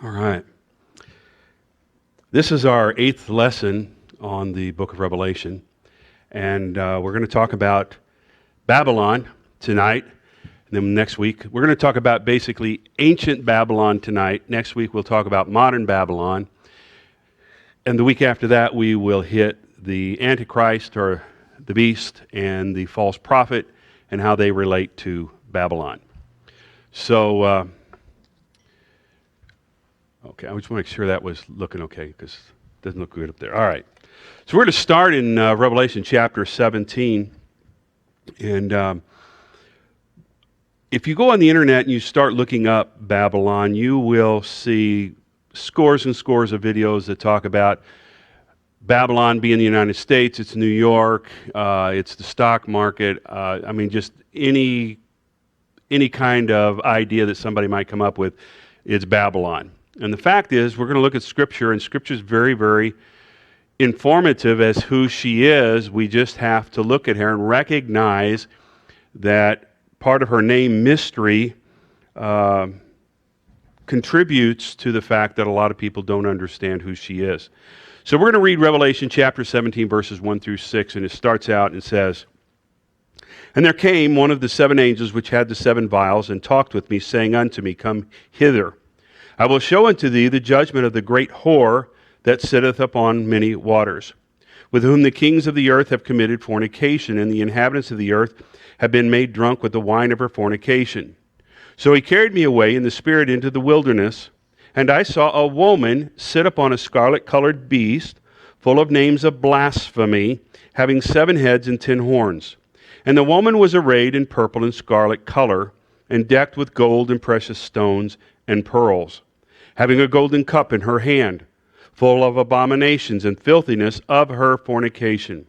All right. This is our 8th lesson on the book of Revelation, and we're going to talk about Babylon tonight, and then next week we're going to talk about basically ancient Babylon tonight. Next week we'll talk about modern Babylon, and the week after that we will hit the Antichrist or the beast and the false prophet and how they relate to Babylon. So, okay, I just want to make sure that was looking okay because it doesn't look good up there. All right. So we're going to start in Revelation chapter 17. And if you go on the internet and you start looking up Babylon, you will see scores and scores of videos that talk about Babylon being the United States, it's New York, it's the stock market. Just any kind of idea that somebody might come up with, it's Babylon. And the fact is, we're going to look at Scripture, and Scripture is very, very informative as who she is. We just have to look at her and recognize that part of her name, mystery, contributes to the fact that a lot of people don't understand who she is. So we're going to read Revelation chapter 17, verses 1 through 6, and it starts out and says, "And there came one of the 7 angels which had the 7 vials, and talked with me, saying unto me, Come hither. I will show unto thee the judgment of the great whore that sitteth upon many waters, with whom the kings of the earth have committed fornication, and the inhabitants of the earth have been made drunk with the wine of her fornication. So he carried me away in the spirit into the wilderness, and I saw a woman sit upon a scarlet-colored beast, full of names of blasphemy, having 7 heads and 10 horns. And the woman was arrayed in purple and scarlet color, and decked with gold and precious stones and pearls, having a golden cup in her hand, full of abominations and filthiness of her fornication.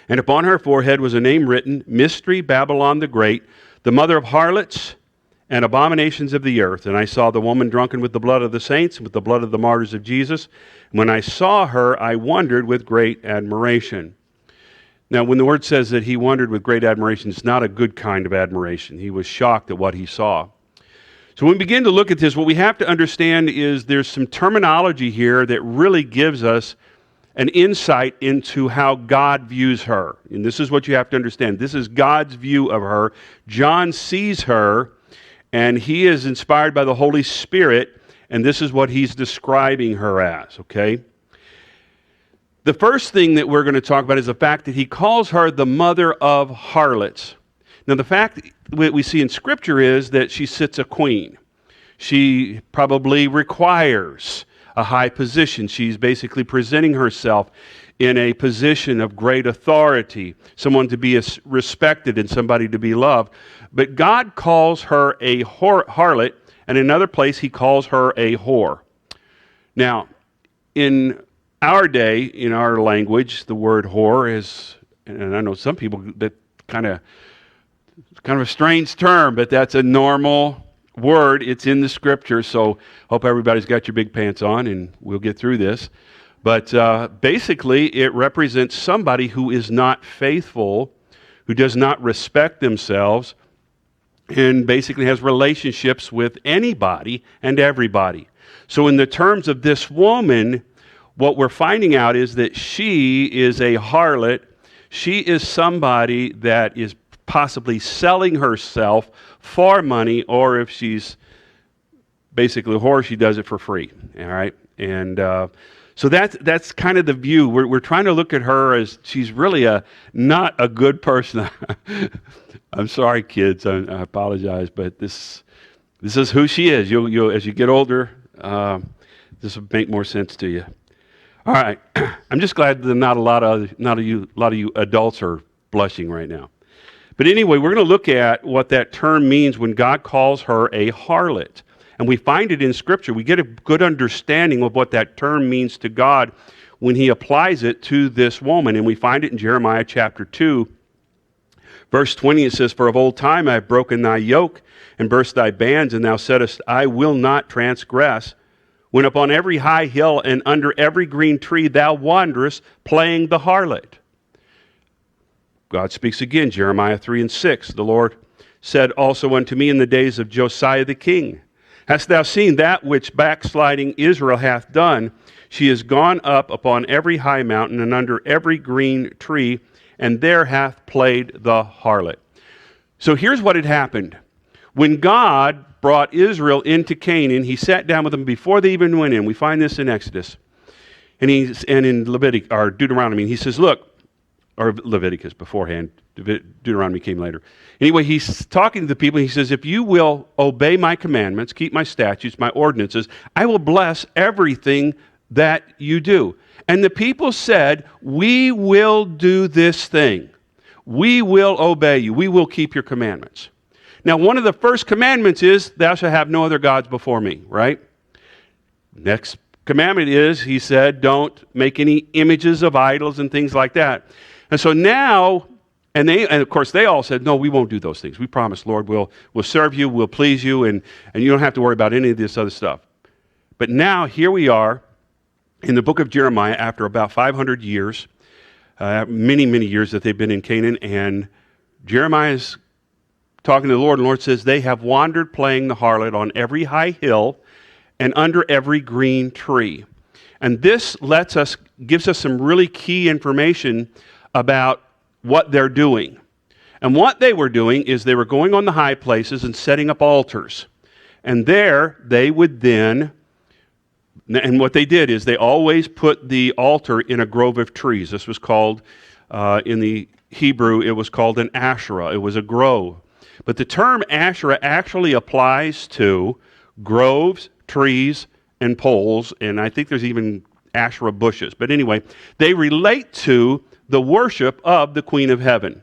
And upon her forehead was a name written, Mystery, Babylon the Great, the mother of harlots and abominations of the earth. And I saw the woman drunken with the blood of the saints, and with the blood of the martyrs of Jesus. And when I saw her, I wondered with great admiration." Now, when the word says that he wondered with great admiration, it's not a good kind of admiration. He was shocked at what he saw. So when we begin to look at this, what we have to understand is there's some terminology here that really gives us an insight into how God views her. And this is what you have to understand. This is God's view of her. John sees her, and he is inspired by the Holy Spirit, and this is what he's describing her as, okay? The first thing that we're going to talk about is the fact that he calls her the mother of harlots. Now, the fact we see in Scripture is that she sits a queen. She probably requires a high position. She's basically presenting herself in a position of great authority, someone to be respected and somebody to be loved. But God calls her a harlot, and in another place he calls her a whore. Now, in our day, in our language, the word whore is, and I know some people that kind of a strange term, but that's a normal word. It's in the Scripture, so hope everybody's got your big pants on, and we'll get through this. But basically, it represents somebody who is not faithful, who does not respect themselves, and basically has relationships with anybody and everybody. So in the terms of this woman, what we're finding out is that she is a harlot. She is somebody that is possibly selling herself for money, or if she's basically a whore, she does it for free. All right, and so that's kind of the view. We're trying to look at her as she's really not a good person. I'm sorry, kids. I apologize, but this is who she is. You'll as you get older, this will make more sense to you. All right, I'm just glad that not a lot of you adults are blushing right now. But anyway, we're going to look at what that term means when God calls her a harlot. And we find it in Scripture. We get a good understanding of what that term means to God when he applies it to this woman. And we find it in Jeremiah chapter 2, verse 20. It says, "For of old time I have broken thy yoke and burst thy bands, and thou saidst, I will not transgress. When upon every high hill and under every green tree thou wanderest, playing the harlot." God speaks again, Jeremiah 3 and 6. "The Lord said also unto me in the days of Josiah the king, Hast thou seen that which backsliding Israel hath done? She is gone up upon every high mountain and under every green tree, and there hath played the harlot. So here's what had happened. When God brought Israel into Canaan, he sat down with them before they even went in. We find this in Exodus. And in Leviticus, or Deuteronomy, he says, look, or Leviticus beforehand, Deuteronomy came later. Anyway, he's talking to the people. He says, if you will obey my commandments, keep my statutes, my ordinances, I will bless everything that you do. And the people said, we will do this thing. We will obey you. We will keep your commandments. Now, one of the first commandments is, thou shalt have no other gods before me, right? Next commandment is, he said, don't make any images of idols and things like that. And so now, and of course they all said, no, we won't do those things. We promise, Lord, we'll serve you, we'll please you, and you don't have to worry about any of this other stuff. But now, here we are in the book of Jeremiah after about 500 years, many, many years that they've been in Canaan, and Jeremiah's talking to the Lord, and the Lord says, they have wandered playing the harlot on every high hill and under every green tree. And this gives us some really key information about what they're doing. And what they were doing is they were going on the high places and setting up altars. And there they would then, and what they did is they always put the altar in a grove of trees. This was called, in the Hebrew, it was called an Asherah. It was a grove. But the term Asherah actually applies to groves, trees, and poles, and I think there's even Asherah bushes. But anyway, they relate to the worship of the Queen of Heaven.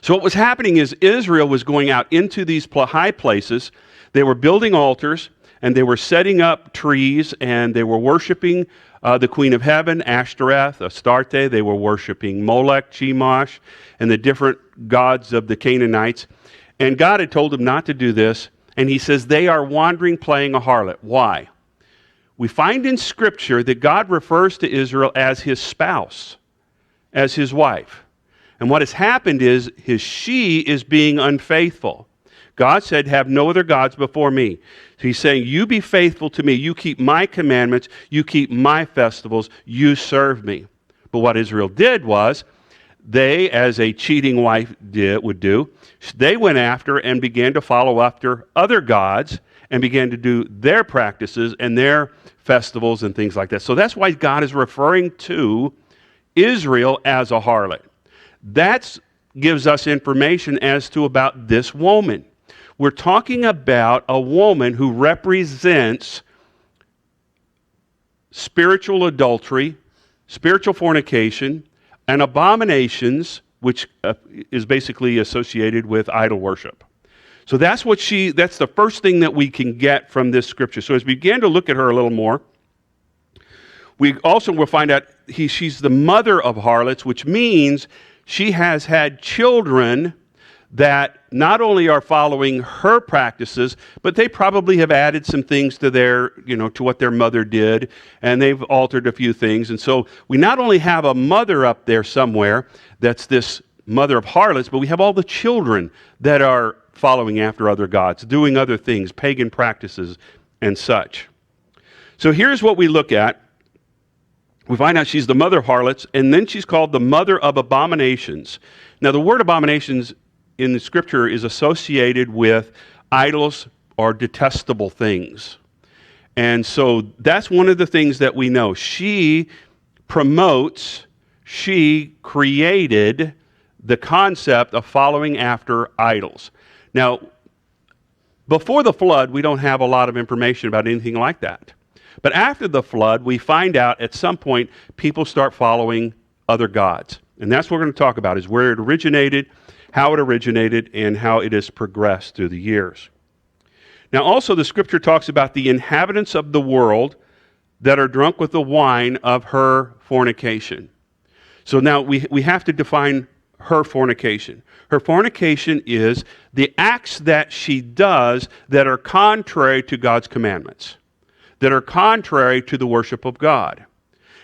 So what was happening is Israel was going out into these high places. They were building altars, and they were setting up trees, and they were worshiping the Queen of Heaven, Ashtoreth, Astarte. They were worshiping Molech, Chemosh, and the different gods of the Canaanites. And God had told them not to do this, and he says they are wandering, playing a harlot. Why? We find in Scripture that God refers to Israel as his spouse, as his wife. And what has happened is she is being unfaithful. God said, have no other gods before me. So he's saying, you be faithful to me. You keep my commandments. You keep my festivals. You serve me. But what Israel did was, they, as a cheating wife would do, they went after and began to follow after other gods and began to do their practices and their festivals and things like that. So that's why God is referring to Israel as a harlot. That gives us information as to about this woman. We're talking about a woman who represents spiritual adultery, spiritual fornication, and abominations, which is basically associated with idol worship. So that's the first thing that we can get from this scripture. So as we begin to look at her a little more, we also will find out she's the mother of harlots, which means she has had children that not only are following her practices, but they probably have added some things to to what their mother did, and they've altered a few things. And so we not only have a mother up there somewhere that's this mother of harlots, but we have all the children that are following after other gods, doing other things, pagan practices and such. So here's what we look at. We find out she's the mother of harlots, and then she's called the mother of abominations. Now, the word abominations in the scripture is associated with idols or detestable things. And so that's one of the things that we know. She created the concept of following after idols. Now, before the flood, we don't have a lot of information about anything like that. But after the flood, we find out at some point people start following other gods. And that's what we're going to talk about, is where it originated, how it originated, and how it has progressed through the years. Now also the scripture talks about the inhabitants of the world that are drunk with the wine of her fornication. So now we have to define her fornication. Her fornication is the acts that she does that are contrary to God's commandments, that are contrary to the worship of God.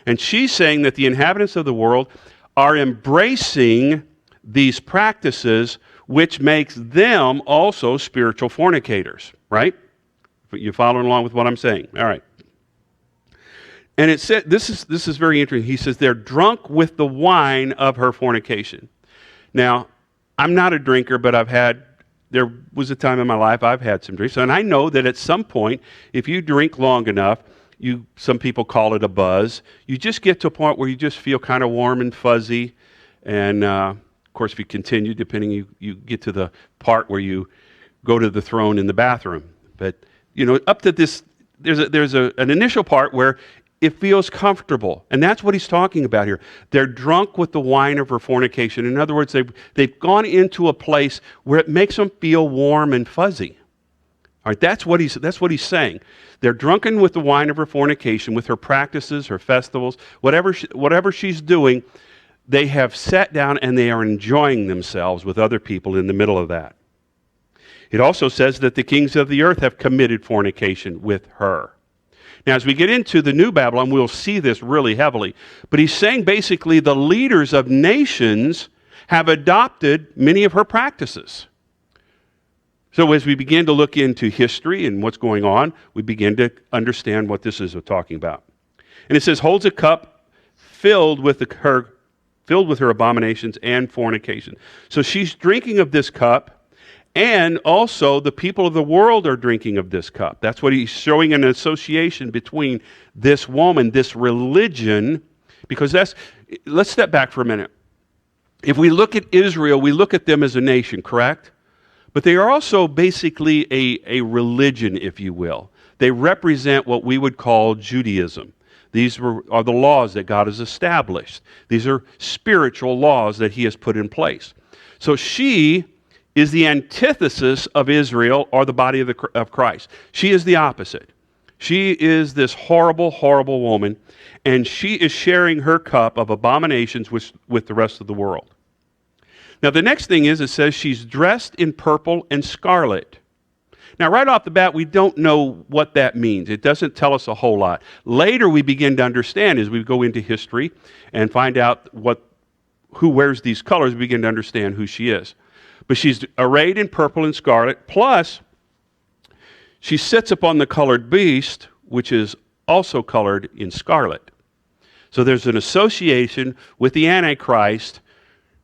And she's saying that the inhabitants of the world are embracing these practices, which makes them also spiritual fornicators, right? You following along with what I'm saying? All right. And it said, this is very interesting. He says they're drunk with the wine of her fornication. Now, I'm not a drinker, but there was a time in my life I've had some drinks. And I know that at some point, if you drink long enough, some people call it a buzz, you just get to a point where you just feel kind of warm and fuzzy. And of course, if you continue, depending, you get to the part where you go to the throne in the bathroom. But, up to this, there's an initial part where it feels comfortable. And that's what he's talking about here. They're drunk with the wine of her fornication. In other words, they've gone into a place where it makes them feel warm and fuzzy. All right, that's what he's saying. They're drunken with the wine of her fornication, with her practices, her festivals, whatever she's doing. They have sat down and they are enjoying themselves with other people in the middle of that. It also says that the kings of the earth have committed fornication with her. Now, as we get into the New Babylon, we'll see this really heavily. But he's saying basically the leaders of nations have adopted many of her practices. So as we begin to look into history and what's going on, we begin to understand what this is talking about. And it says, holds a cup filled with her abominations and fornication. So she's drinking of this cup. And also, the people of the world are drinking of this cup. That's what he's showing, an association between this woman, this religion, because let's step back for a minute. If we look at Israel, we look at them as a nation, correct? But they are also basically a religion, if you will. They represent what we would call Judaism. These are the laws that God has established. These are spiritual laws that he has put in place. So she is the antithesis of Israel or the body of Christ. She is the opposite. She is this horrible, horrible woman, and she is sharing her cup of abominations with the rest of the world. Now, the next thing is, it says she's dressed in purple and scarlet. Now, right off the bat, we don't know what that means. It doesn't tell us a whole lot. Later, we begin to understand as we go into history and find out who wears these colors, we begin to understand who she is. But she's arrayed in purple and scarlet, plus she sits upon the colored beast, which is also colored in scarlet. So there's an association with the Antichrist,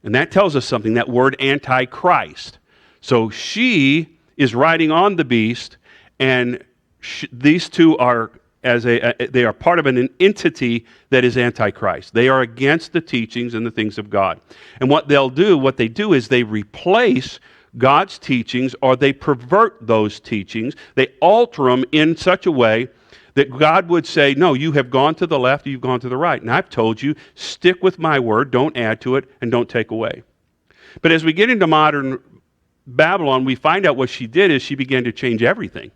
and that tells us something, that word Antichrist. So she is riding on the beast, and these two are they are part of an entity that is Antichrist. They are against the teachings and the things of God. And what they do is they replace God's teachings, or they pervert those teachings. They alter them in such a way that God would say, no, you have gone to the left, you've gone to the right. And I've told you, stick with my word, don't add to it, and don't take away. But as we get into modern Babylon, we find out what she did is she began to change everything.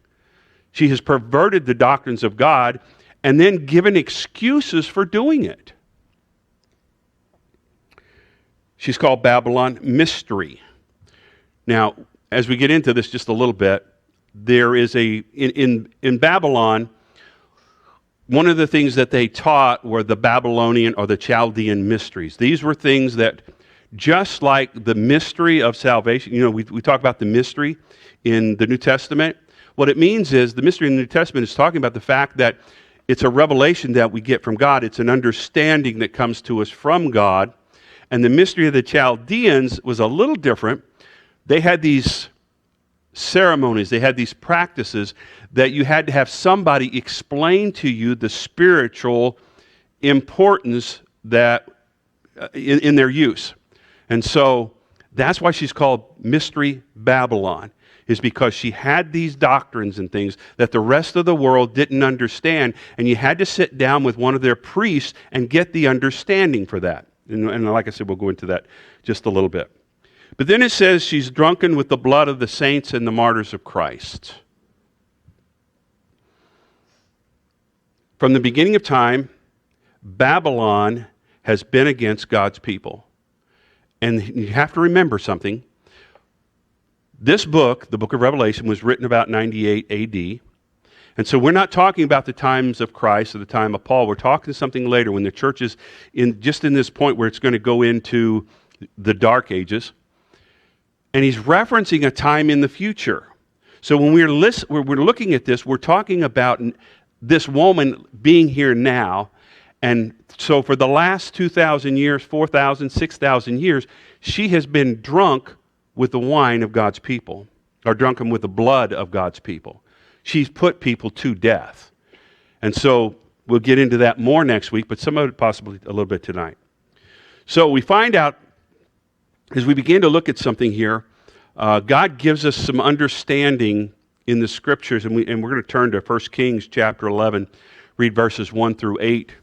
She has perverted the doctrines of God and then given excuses for doing it. She's called Babylon Mystery. Now, as we get into this just a little bit, there is in Babylon, one of the things that they taught were the Babylonian or the Chaldean mysteries. These were things that, just like the mystery of salvation, we talk about the mystery in the New Testament. What it means is the mystery in the New Testament is talking about the fact that it's a revelation that we get from God. It's an understanding that comes to us from God. And the mystery of the Chaldeans was a little different. They had these ceremonies, they had these practices that you had to have somebody explain to you the spiritual importance that in their use. And so that's why she's called Mystery Babylon, is because she had these doctrines and things that the rest of the world didn't understand, and you had to sit down with one of their priests and get the understanding for that. And like I said, we'll go into that just a little bit. But then it says she's drunken with the blood of the saints and the martyrs of Christ. From the beginning of time, Babylon has been against God's people. And you have to remember something. This book, the book of Revelation, was written about 98 AD. And so we're not talking about the times of Christ or the time of Paul. We're talking something later when the church is in this point where it's going to go into the Dark Ages. And he's referencing a time in the future. So when we're looking at this, we're talking about this woman being here now. And so for the last 2,000 years, 4,000, 6,000 years, she has been drunk with the wine of God's people, or drunken with the blood of God's people. She's put people to death. And so we'll get into that more next week, but some of it possibly a little bit tonight. So we find out, as we begin to look at something here, God gives us some understanding in the Scriptures, and we're going to turn to 1 Kings chapter 11, read verses 1 through 8.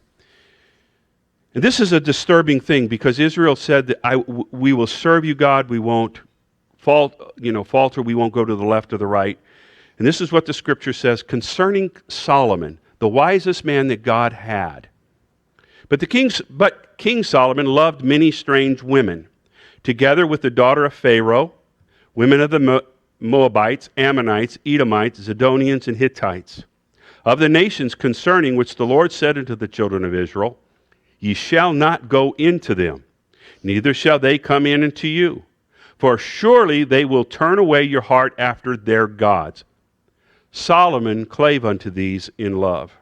And this is a disturbing thing, because Israel said that we will serve you, God. We won't falter. We won't go to the left or the right. And this is what the Scripture says concerning Solomon, the wisest man that God had. But King Solomon loved many strange women, together with the daughter of Pharaoh, women of the Moabites, Ammonites, Edomites, Zidonians, and Hittites, of the nations concerning which the Lord said unto the children of Israel, Ye shall not go into them, neither shall they come in unto you. For surely they will turn away your heart after their gods. Solomon clave unto these in love.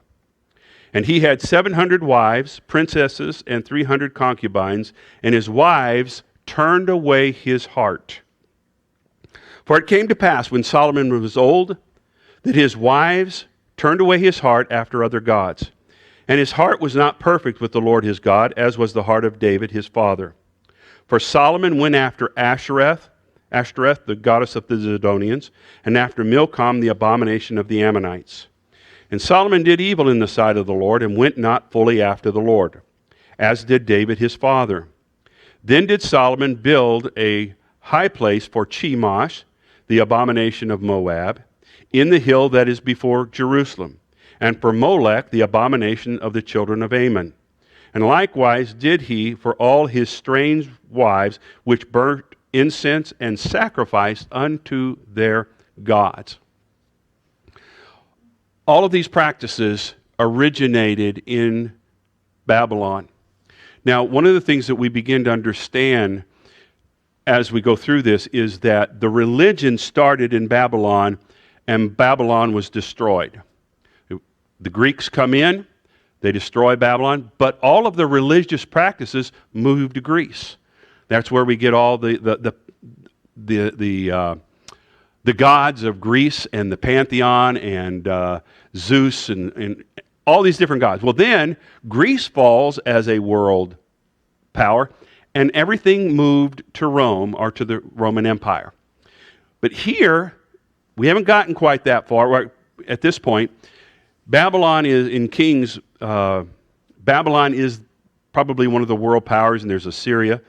And he had 700 wives, princesses, and 300 concubines, and his wives turned away his heart. For it came to pass, when Solomon was old, that his wives turned away his heart after other gods. And his heart was not perfect with the Lord his God, as was the heart of David his father. For Solomon went after Ashtoreth, the goddess of the Zidonians, and after Milcom, the abomination of the Ammonites. And Solomon did evil in the sight of the Lord, and went not fully after the Lord, as did David his father. Then did Solomon build a high place for Chemosh, the abomination of Moab, in the hill that is before Jerusalem, and for Molech, the abomination of the children of Ammon. And likewise did he for all his strange wives, which burnt incense and sacrificed unto their gods. All of these practices originated in Babylon. Now, one of the things that we begin to understand as we go through this is that the religion started in Babylon, and Babylon was destroyed. The Greeks come in, they destroy Babylon, but all of the religious practices moved to Greece. That's where we get all the gods of Greece and the pantheon and Zeus and all these different gods. Well, then Greece falls as a world power, and everything moved to Rome, or to the Roman Empire. But here, we haven't gotten quite that far. Right at this point, Babylon is in Kings. Babylon is probably one of the world powers, and there's Assyria.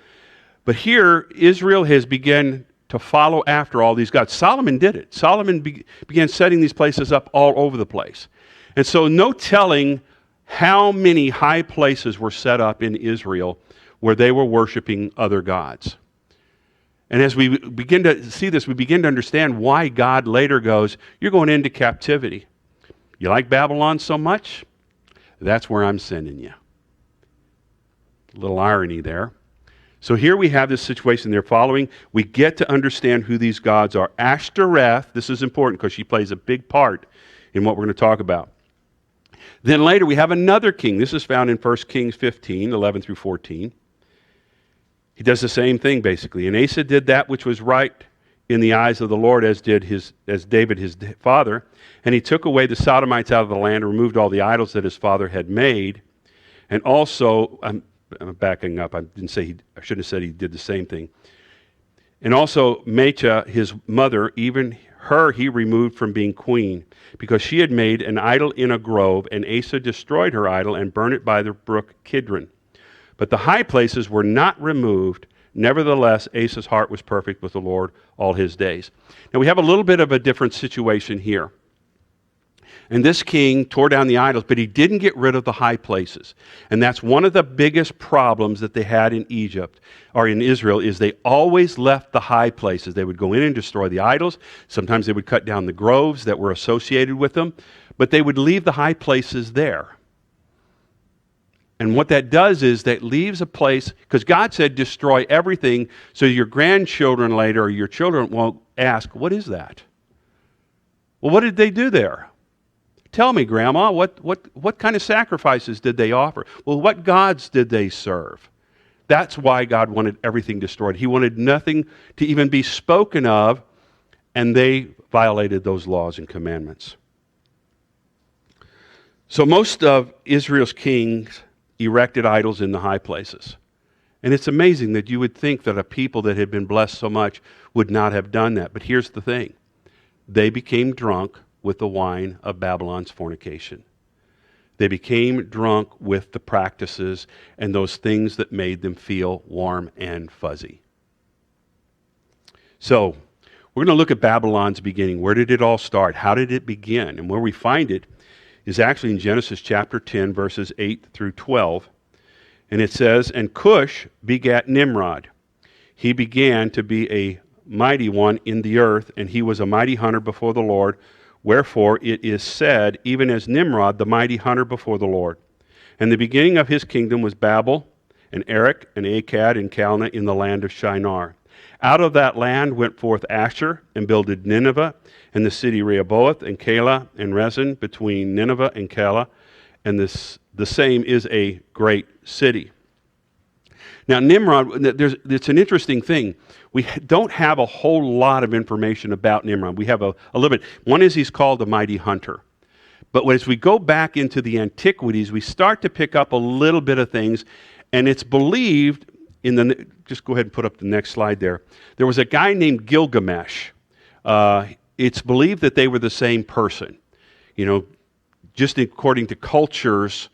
But here, Israel has begun to follow after all these gods. Solomon did it. Solomon began setting these places up all over the place. And so no telling how many high places were set up in Israel where they were worshiping other gods. And as we begin to see this, we begin to understand why God later goes, you're going into captivity. You like Babylon so much? That's where I'm sending you. A little irony there. So here we have this situation they're following. We get to understand who these gods are. Ashtoreth, this is important because she plays a big part in what we're going to talk about. Then later we have another king. This is found in 1 Kings 15, 11 through 14. He does the same thing basically. And Asa did that which was right in the eyes of the Lord, as David his father. And he took away the Sodomites out of the land and removed all the idols that his father had made. And also, I'm backing up. I shouldn't have said he did the same thing. And also Maachah, his mother, even her he removed from being queen, because she had made an idol in a grove, and Asa destroyed her idol and burned it by the brook Kidron. But the high places were not removed. Nevertheless, Asa's heart was perfect with the Lord all his days. Now we have a little bit of a different situation here. And this king tore down the idols, but he didn't get rid of the high places. And that's one of the biggest problems that they had in Egypt, or in Israel, is they always left the high places. They would go in and destroy the idols. Sometimes they would cut down the groves that were associated with them, but they would leave the high places there. And what that does is that leaves a place, because God said destroy everything, so your grandchildren later or your children won't ask, what is that? Well, what did they do there? Tell me, Grandma, what kind of sacrifices did they offer? Well, what gods did they serve? That's why God wanted everything destroyed. He wanted nothing to even be spoken of, and they violated those laws and commandments. So most of Israel's kings erected idols in the high places. And it's amazing that you would think that a people that had been blessed so much would not have done that. But here's the thing. They became drunk with the wine of Babylon's fornication. They became drunk with the practices and those things that made them feel warm and fuzzy. So, we're going to look at Babylon's beginning. Where did it all start? How did it begin? And where we find it is actually in Genesis chapter 10, verses 8 through 12. And it says, "And Cush begat Nimrod. He began to be a mighty one in the earth, and he was a mighty hunter before the Lord. Wherefore it is said, even as Nimrod, the mighty hunter before the Lord. And the beginning of his kingdom was Babel, and Erech, and Akkad, and Calneh in the land of Shinar. Out of that land went forth Asher, and builded Nineveh, and the city Rehoboth, and Calah, and Rezin, between Nineveh and Calah, and the same is a great city." Now, Nimrod, it's an interesting thing. We don't have a whole lot of information about Nimrod. We have a little bit. One is he's called a mighty hunter. But as we go back into the antiquities, we start to pick up a little bit of things, and it's believed just go ahead and put up the next slide there. There was a guy named Gilgamesh. It's believed that they were the same person. Just according to cultures,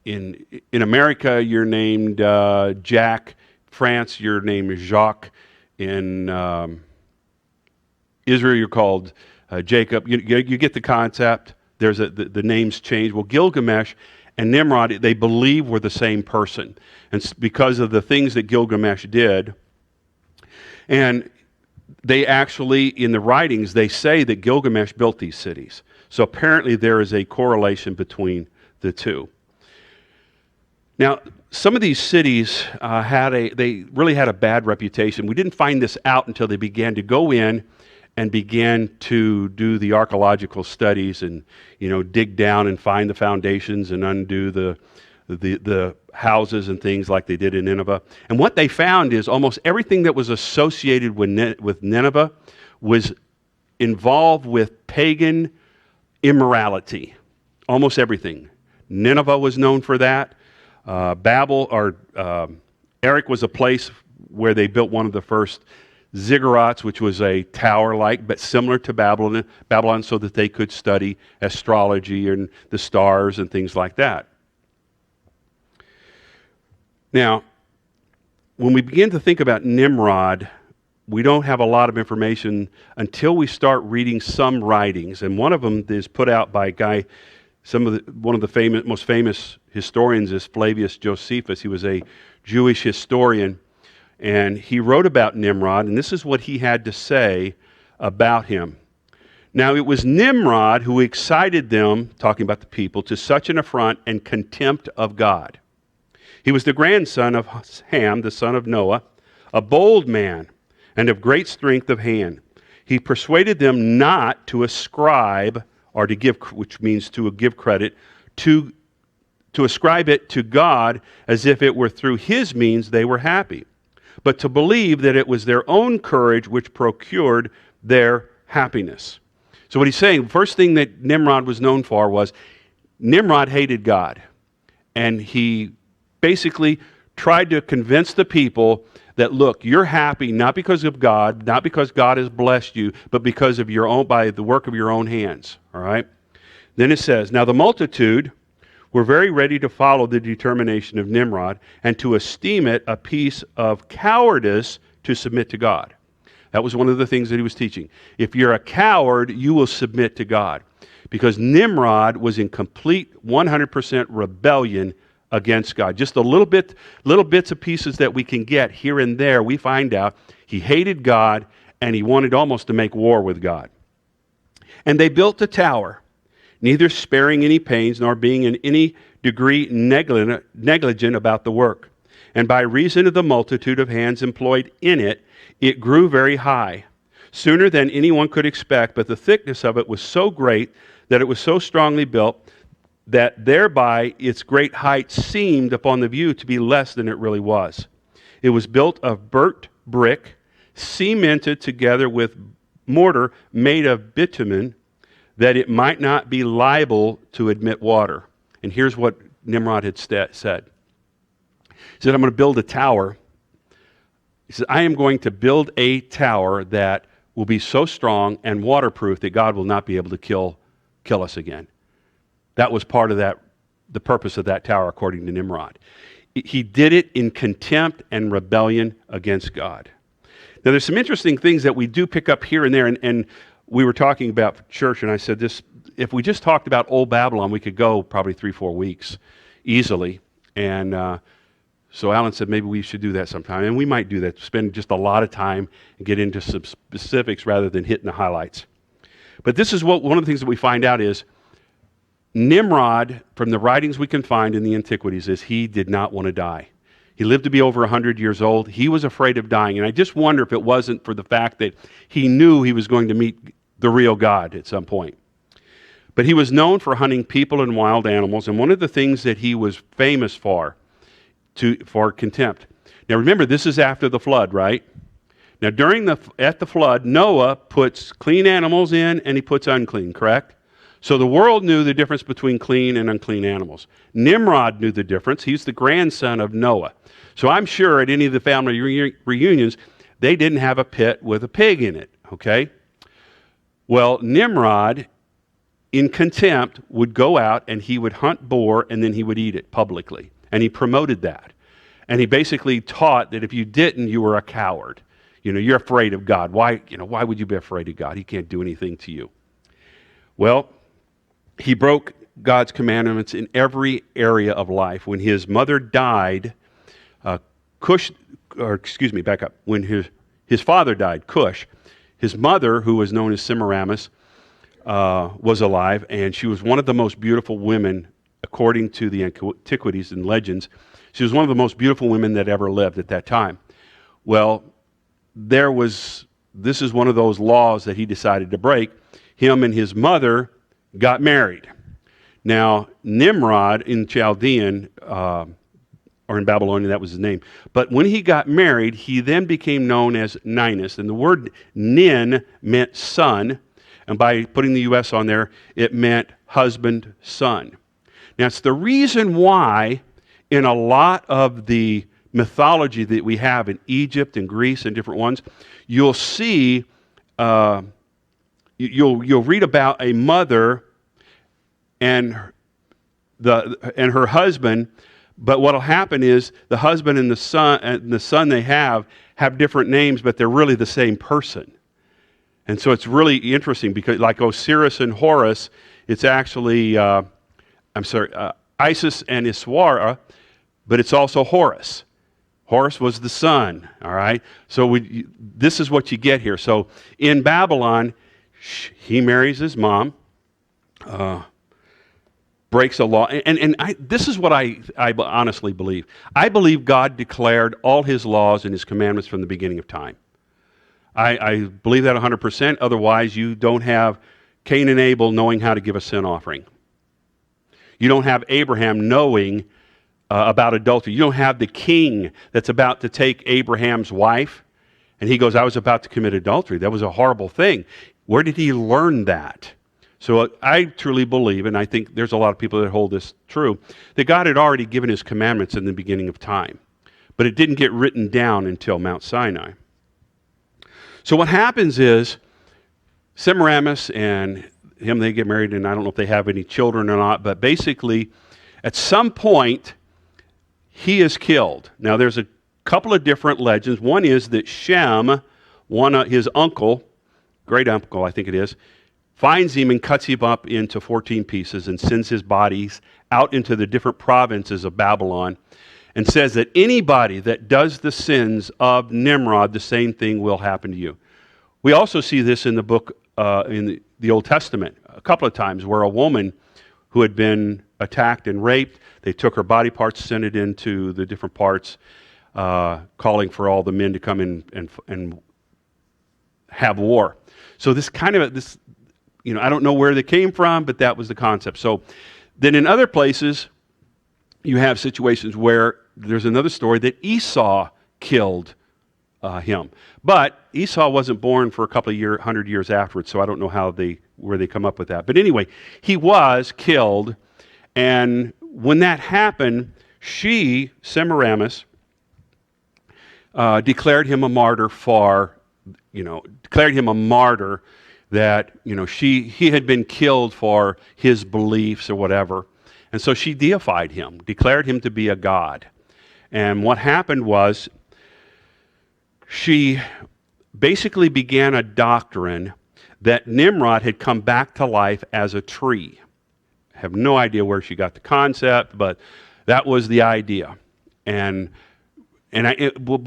in America, you're named Jack. France, your name is Jacques. In Israel, you're called Jacob. You get the concept. The names change. Well, Gilgamesh and Nimrod, they believe were the same person. And because of the things that Gilgamesh did, and they actually, in the writings, they say that Gilgamesh built these cities. So apparently there is a correlation between the two. Now, some of these cities they really had a bad reputation. We didn't find this out until they began to go in and began to do the archaeological studies and, dig down and find the foundations and undo the houses and things like they did in Nineveh. And what they found is almost everything that was associated with Nineveh was involved with pagan immorality. Almost everything. Nineveh was known for that. Erech was a place where they built one of the first ziggurats, which was a tower-like, but similar to Babylon, so that they could study astrology and the stars and things like that. Now, when we begin to think about Nimrod, we don't have a lot of information until we start reading some writings, and one of them is put out by a guy. One of the most famous historians is Flavius Josephus. He was a Jewish historian, and he wrote about Nimrod, and this is what he had to say about him. "Now it was Nimrod who excited them," talking about the people, "to such an affront and contempt of God. He was the grandson of Ham, the son of Noah, a bold man and of great strength of hand. He persuaded them not to ascribe, or to give, which means to give credit, to ascribe it to God as if it were through his means they were happy, but to believe that it was their own courage which procured their happiness." So what he's saying, first thing that Nimrod was known for was Nimrod hated God. And he basically tried to convince the people that, look, you're happy not because of God, not because God has blessed you, but because of by the work of your own hands. All right? Then it says, "Now the multitude were very ready to follow the determination of Nimrod and to esteem it a piece of cowardice to submit to God." That was one of the things that he was teaching. If you're a coward, you will submit to God. Because Nimrod was in complete 100% rebellion against God. Just little bits of pieces that we can get here and there, we find out he hated God and he wanted almost to make war with God. "And they built a tower, neither sparing any pains nor being in any degree negligent about the work. And by reason of the multitude of hands employed in it, it grew very high, sooner than anyone could expect, but the thickness of it was so great that it was so strongly built that thereby its great height seemed upon the view to be less than it really was. It was built of burnt brick, cemented together with mortar made of bitumen, that it might not be liable to admit water. And here's what Nimrod had said. He said, I'm going to build a tower. He said, I am going to build a tower that will be so strong and waterproof that God will not be able to kill us again. That was part of the purpose of that tower, according to Nimrod. He did it in contempt and rebellion against God. Now, there's some interesting things that we do pick up here and there, and we were talking about church, and I said this, if we just talked about Old Babylon, we could go probably 3-4 weeks easily. And so Alan said maybe we should do that sometime, and we might do that, spend just a lot of time and get into some specifics rather than hitting the highlights. But this is one of the things that we find out is Nimrod, from the writings we can find in the antiquities, is he did not want to die. He lived to be over 100 years old. He was afraid of dying. And I just wonder if it wasn't for the fact that he knew he was going to meet the real God at some point. But he was known for hunting people and wild animals. And one of the things that he was famous for contempt. Now remember, this is after the flood, right? Now at the flood, Noah puts clean animals in and he puts unclean, correct? So the world knew the difference between clean and unclean animals. Nimrod knew the difference. He's the grandson of Noah. So I'm sure at any of the family reunions, they didn't have a pit with a pig in it, okay? Well, Nimrod, in contempt, would go out and he would hunt boar and then he would eat it publicly. And he promoted that. And he basically taught that if you didn't, you were a coward. You're afraid of God. Why would you be afraid of God? He can't do anything to you. Well, he broke God's commandments in every area of life. When his mother died, when his father died, Cush, his mother, who was known as Semiramis, was alive, and she was one of the most beautiful women, according to the antiquities and legends. She was one of the most beautiful women that ever lived at that time. Well, this is one of those laws that he decided to break. Him and his mother got married. Now, Nimrod in Chaldean, or in Babylonian, that was his name. But when he got married, he then became known as Ninus. And the word nin meant son. And by putting the U.S. on there, it meant husband, son. Now, it's the reason why in a lot of the mythology that we have in Egypt and Greece and different ones, you'll see, you'll read about a mother and her husband, but what'll happen is the husband and the son they have different names, but they're really the same person. And so it's really interesting because like Osiris and Horus, it's actually, Isis and Iswara, but it's also Horus. Horus was the son, all right? So this is what you get here. So in Babylon, he marries his mom, breaks a law. And this is what I honestly believe. I believe God declared all his laws and his commandments from the beginning of time. I believe that 100%. Otherwise, you don't have Cain and Abel knowing how to give a sin offering. You don't have Abraham knowing about adultery. You don't have the king that's about to take Abraham's wife, and he goes, I was about to commit adultery. That was a horrible thing. Where did he learn that? So I truly believe, and I think there's a lot of people that hold this true, that God had already given his commandments in the beginning of time, but it didn't get written down until Mount Sinai. So what happens is Semiramis and him, they get married, and I don't know if they have any children or not, but basically at some point he is killed. Now there's a couple of different legends. One is that Shem, his uncle, great uncle I think it is, finds him and cuts him up into 14 pieces and sends his bodies out into the different provinces of Babylon and says that anybody that does the sins of Nimrod, the same thing will happen to you. We also see this in the book, in the Old Testament, a couple of times where a woman who had been attacked and raped, they took her body parts, sent it into the different parts, calling for all the men to come in and have war. So this kind of, I don't know where they came from, but that was the concept. So then in other places, you have situations where there's another story that Esau killed him. But Esau wasn't born for a couple of 100 years afterwards, so I don't know where they come up with that. But anyway, he was killed, and when that happened, Semiramis, declared him a martyr that, he had been killed for his beliefs or whatever. And so she deified him, declared him to be a god. And what happened was she basically began a doctrine that Nimrod had come back to life as a tree. I have no idea where she got the concept, but that was the idea. But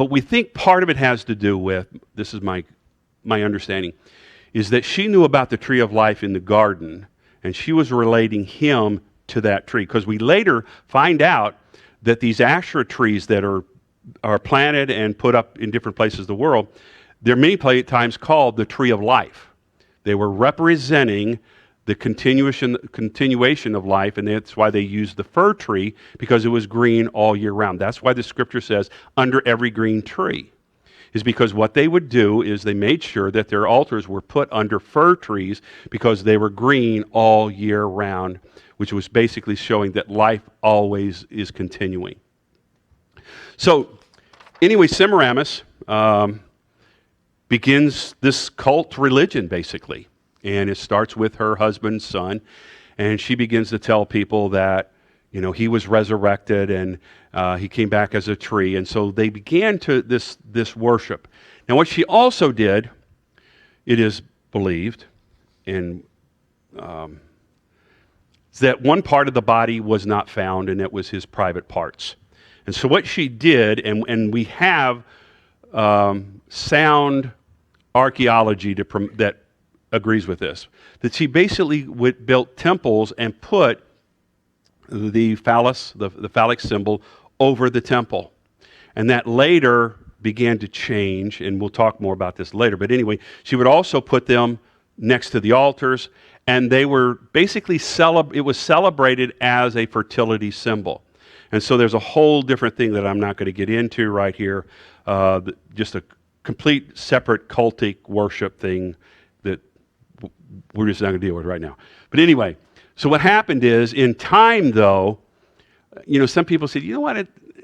we think part of it has to do with, this is my understanding, is that she knew about the tree of life in the garden, and she was relating him to that tree. Because we later find out that these Asherah trees that are planted and put up in different places of the world, they're many times called the tree of life. They were representing the continuation of life, and that's why they used the fir tree, because it was green all year round. That's why the scripture says, under every green tree, is because what they would do is they made sure that their altars were put under fir trees because they were green all year round, which was basically showing that life always is continuing. So, anyway, Semiramis begins this cult religion, basically. And it starts with her husband's son, and she begins to tell people that, he was resurrected and he came back as a tree. And so they began to this worship. Now, what she also did, it is believed, is that one part of the body was not found, and it was his private parts. And so what she did, and we have sound archaeology that agrees with this, that she basically built temples and put the phallus, the phallic symbol, over the temple. And that later began to change, and we'll talk more about this later. But anyway, she would also put them next to the altars, and they were basically, it was celebrated as a fertility symbol. And so there's a whole different thing that I'm not going to get into right here, just a complete separate cultic worship thing that we're just not going to deal with right now. But anyway, so what happened is, in time though, some people said,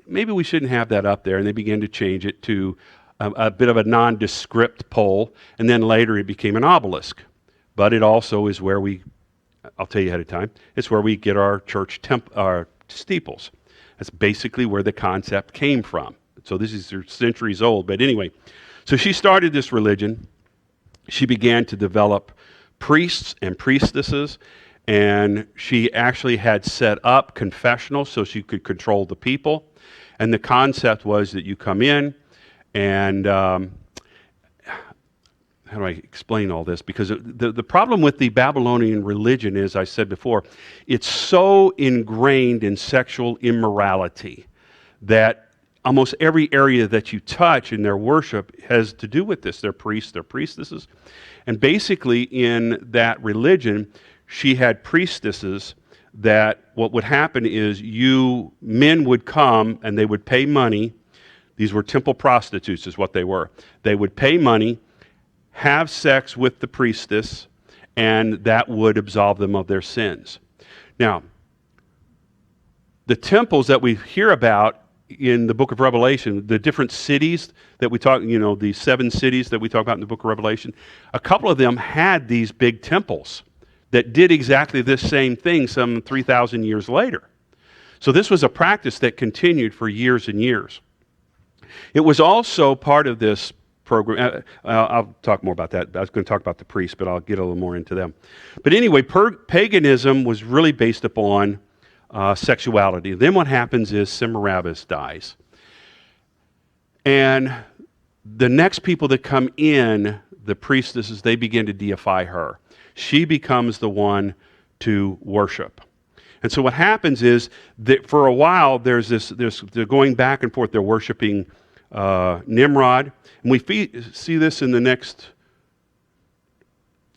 maybe we shouldn't have that up there, and they began to change it to a bit of a nondescript pole, and then later it became an obelisk. But it also is where I'll tell you ahead of time, it's where we get our church our steeples. That's basically where the concept came from. So this is centuries old, but anyway. So she started this religion. She began to develop priests and priestesses, and she actually had set up confessionals so she could control the people. And the concept was that you come in and how do I explain all this? Because the problem with the Babylonian religion is, I said before, it's so ingrained in sexual immorality that almost every area that you touch in their worship has to do with this. They're priests, they're priestesses. And basically in that religion, she had priestesses that what would happen is men would come and they would pay money. These were temple prostitutes is what they were. They would pay money, have sex with the priestess, and that would absolve them of their sins. Now, the temples that we hear about in the book of Revelation, the different cities that we talk, the 7 cities that we talk about in the book of Revelation, a couple of them had these big temples that did exactly this same thing some 3,000 years later. So this was a practice that continued for years and years. It was also part of this program. I'll talk more about that. I was going to talk about the priests, but I'll get a little more into them. But anyway, paganism was really based upon sexuality. Then what happens is Semiramis dies. And the next people that come in, the priestesses, they begin to deify her. She becomes the one to worship. And so what happens is that for a while they're going back and forth. They're worshiping Nimrod. And we see this in the next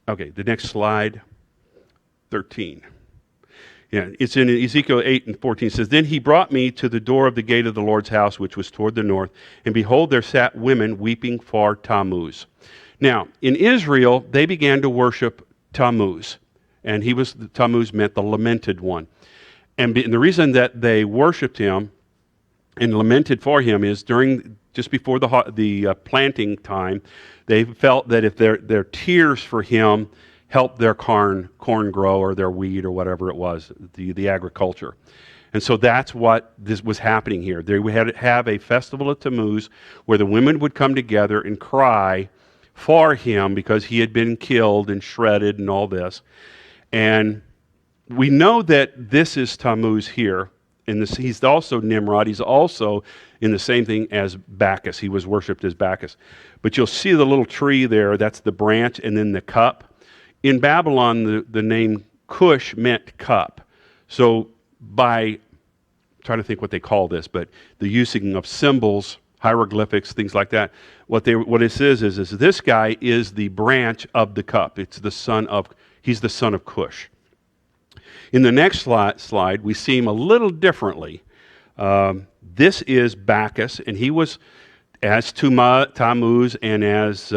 Okay, the next slide, 13. Yeah, it's in Ezekiel 8 and 14. It says, Then he brought me to the door of the gate of the Lord's house, which was toward the north, and behold, there sat women weeping for Tammuz. Now, in Israel, they began to worship Tammuz, and Tammuz meant the lamented one. And the reason that they worshipped him and lamented for him is just before the planting time, they felt that if their tears for him helped their corn grow, or their wheat, or whatever it was, the agriculture. And so that's what this was happening here. They had to have a festival of Tammuz where the women would come together and cry for him because he had been killed and shredded and all this. And we know that this is Tammuz here. He's also Nimrod. He's also in the same thing as Bacchus. He was worshipped as Bacchus. But you'll see the little tree there. That's the branch, and then the cup. In Babylon, the name Cush meant cup. So I'm trying to think what they call this, but the using of symbols, hieroglyphics, things like that. What it says is this guy is the branch of the cup. He's the son of Cush. In the next slide, we see him a little differently. This is Bacchus, and he was, as Tammuz and as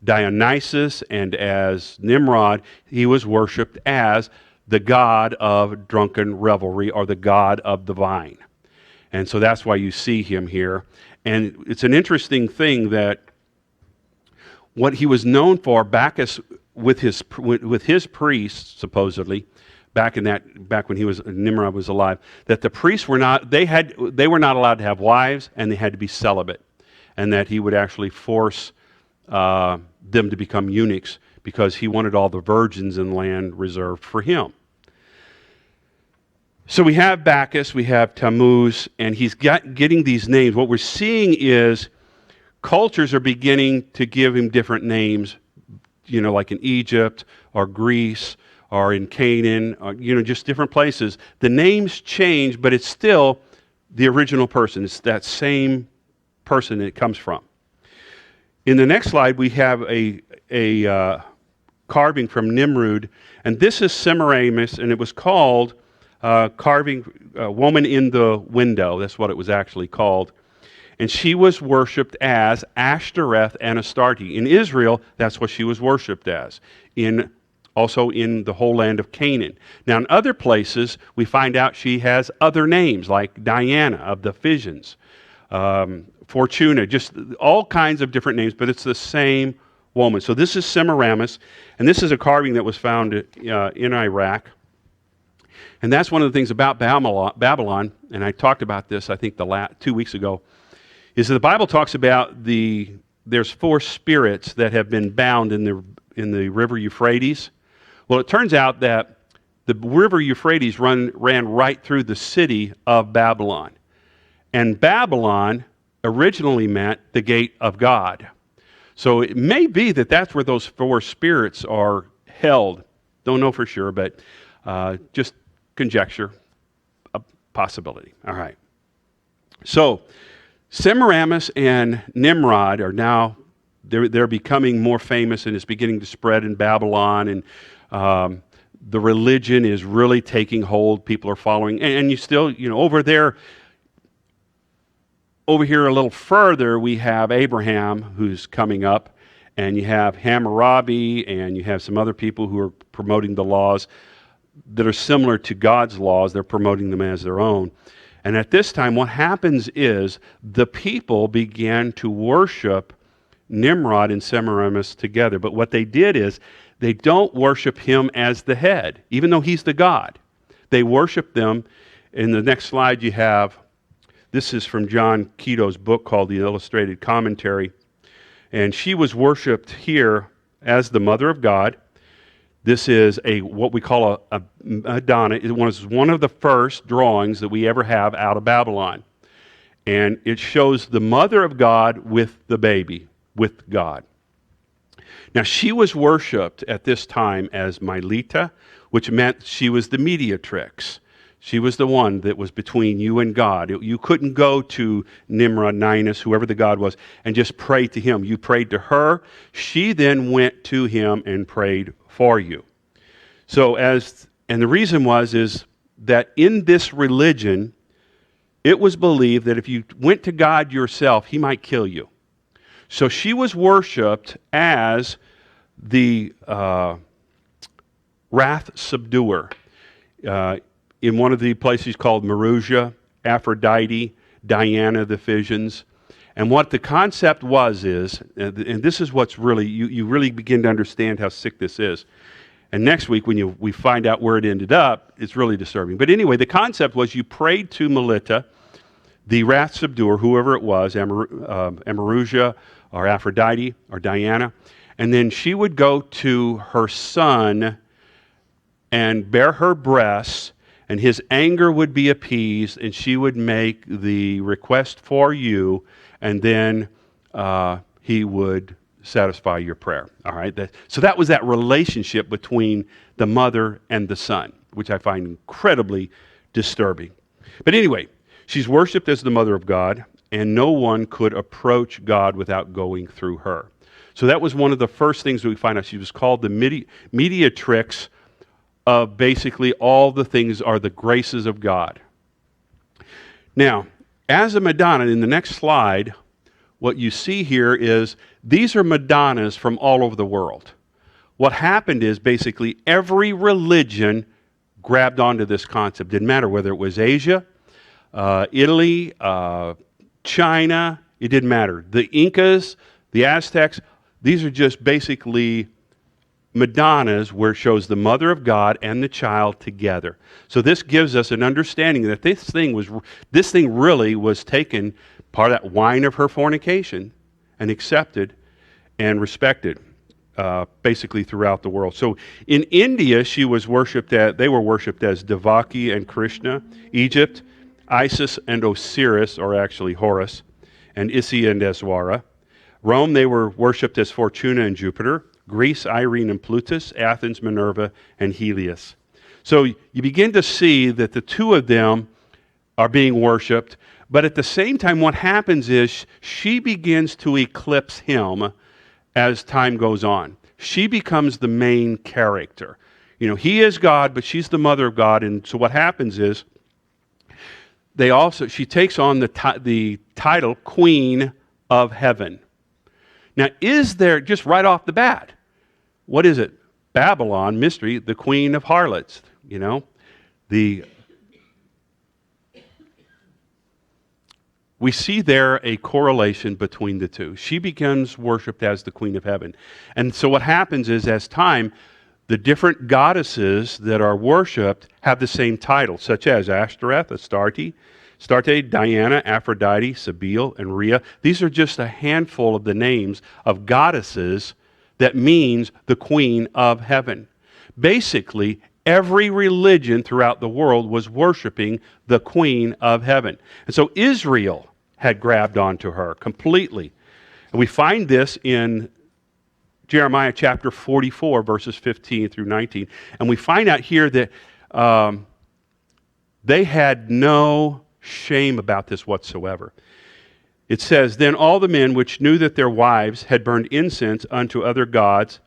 Dionysus and as Nimrod, he was worshipped as the god of drunken revelry, or the god of the vine. And so that's why you see him here. And it's an interesting thing that what he was known for, Bacchus, with his priests, supposedly, back when Nimrod was alive, that the priests were not allowed to have wives, and they had to be celibate, and that he would actually force them to become eunuchs because he wanted all the virgins in the land reserved for him. So we have Bacchus, we have Tammuz, and he's getting these names. What we're seeing is cultures are beginning to give him different names, like in Egypt or Greece or in Canaan, or, just different places. The names change, but it's still the original person. It's that same person it comes from. In the next slide, we have a carving from Nimrod, and this is Semiramis, and it was called carving woman in the window. That's what it was actually called. And she was worshipped as Ashtoreth and Astarte. In Israel, that's what she was worshipped as, also in the whole land of Canaan. Now, in other places, we find out she has other names, like Diana of the Phoenicians, Fortuna, just all kinds of different names, but it's the same woman. So this is Semiramis, and this is a carving that was found in Iraq. And that's one of the things about Babylon, and I talked about this, I think, 2 weeks ago, is that the Bible talks about there's 4 spirits that have been bound in the river Euphrates. Well, it turns out that the river Euphrates ran right through the city of Babylon. And Babylon originally meant the gate of God. So it may be that that's where those 4 spirits are held. Don't know for sure, but just conjecture, a possibility. All right. So Semiramis and Nimrod are now, they're becoming more famous, and it's beginning to spread in Babylon, and the religion is really taking hold. People are following, and you still, over here a little further, we have Abraham who's coming up, and you have Hammurabi, and you have some other people who are promoting the laws that are similar to God's laws. They're promoting them as their own. And at this time, what happens is the people began to worship Nimrod and Semiramis together. But what they did is they don't worship him as the head, even though he's the god. They worship them. In the next slide you have, this is from John Keto's book called The Illustrated Commentary. And she was worshipped here as the mother of God. This is what we call a Madonna. It was one of the first drawings that we ever have out of Babylon. And it shows the mother of God with the baby, with God. Now, she was worshipped at this time as Mylitta, which meant she was the mediatrix. She was the one that was between you and God. You couldn't go to Nimrod, Ninus, whoever the god was, and just pray to him. You prayed to her. She then went to him and prayed for you. And the reason is that in this religion, it was believed that if you went to God yourself, he might kill you. So she was worshipped as the wrath subduer. In one of the places called Marussia, Aphrodite, Diana of the Ephesians. And what the concept is, and this is what's really, you really begin to understand how sick this is. And next week, when we find out where it ended up, it's really disturbing. But anyway, the concept was you prayed to Melita, the wrath subduer, whoever it was, Marussia or Aphrodite or Diana, and then she would go to her son and bear her breasts, and his anger would be appeased, and she would make the request for you, and then he would satisfy your prayer. All right. So that was that relationship between the mother and the son, which I find incredibly disturbing. But anyway, she's worshipped as the mother of God, and no one could approach God without going through her. So that was one of the first things that we find out. She was called the mediatrix of basically all the things are the graces of God. Now, as a Madonna, in the next slide, what you see here is these are Madonnas from all over the world. What happened is basically every religion grabbed onto this concept. Didn't matter whether it was Asia, Italy, China, it didn't matter. The Incas, the Aztecs, these are just basically Madonnas where it shows the mother of God and the child together. So this gives us an understanding that this thing really was taken, part of that wine of her fornication, and accepted and respected basically throughout the world. So in India, they were worshipped as Devaki and Krishna. Egypt, Isis and Osiris, or actually Horus, and Isi and Eswara. Rome, they were worshipped as Fortuna and Jupiter. Greece, Irene and Plutus. Athens, Minerva and Helios. So you begin to see that the two of them are being worshipped, but at the same time what happens is she begins to eclipse him as time goes on. She becomes the main character. You know, he is God, but she's the mother of God, and so what happens is she takes on the title Queen of Heaven. Now, is there, just right off the bat, what is it? Babylon, mystery, the queen of harlots, you know? We see there a correlation between the two. She becomes worshipped as the queen of heaven. And so what happens is, as time, the different goddesses that are worshipped have the same title, such as Ashtoreth, Astarte, Diana, Aphrodite, Cybele, and Rhea. These are just a handful of the names of goddesses that means the queen of heaven. Basically, every religion throughout the world was worshiping the queen of heaven. And so Israel had grabbed onto her completely. And we find this in Jeremiah chapter 44, verses 15 through 19. And we find out here that they had no shame about this whatsoever. It says, "Then all the men which knew that their wives had burned incense unto other gods,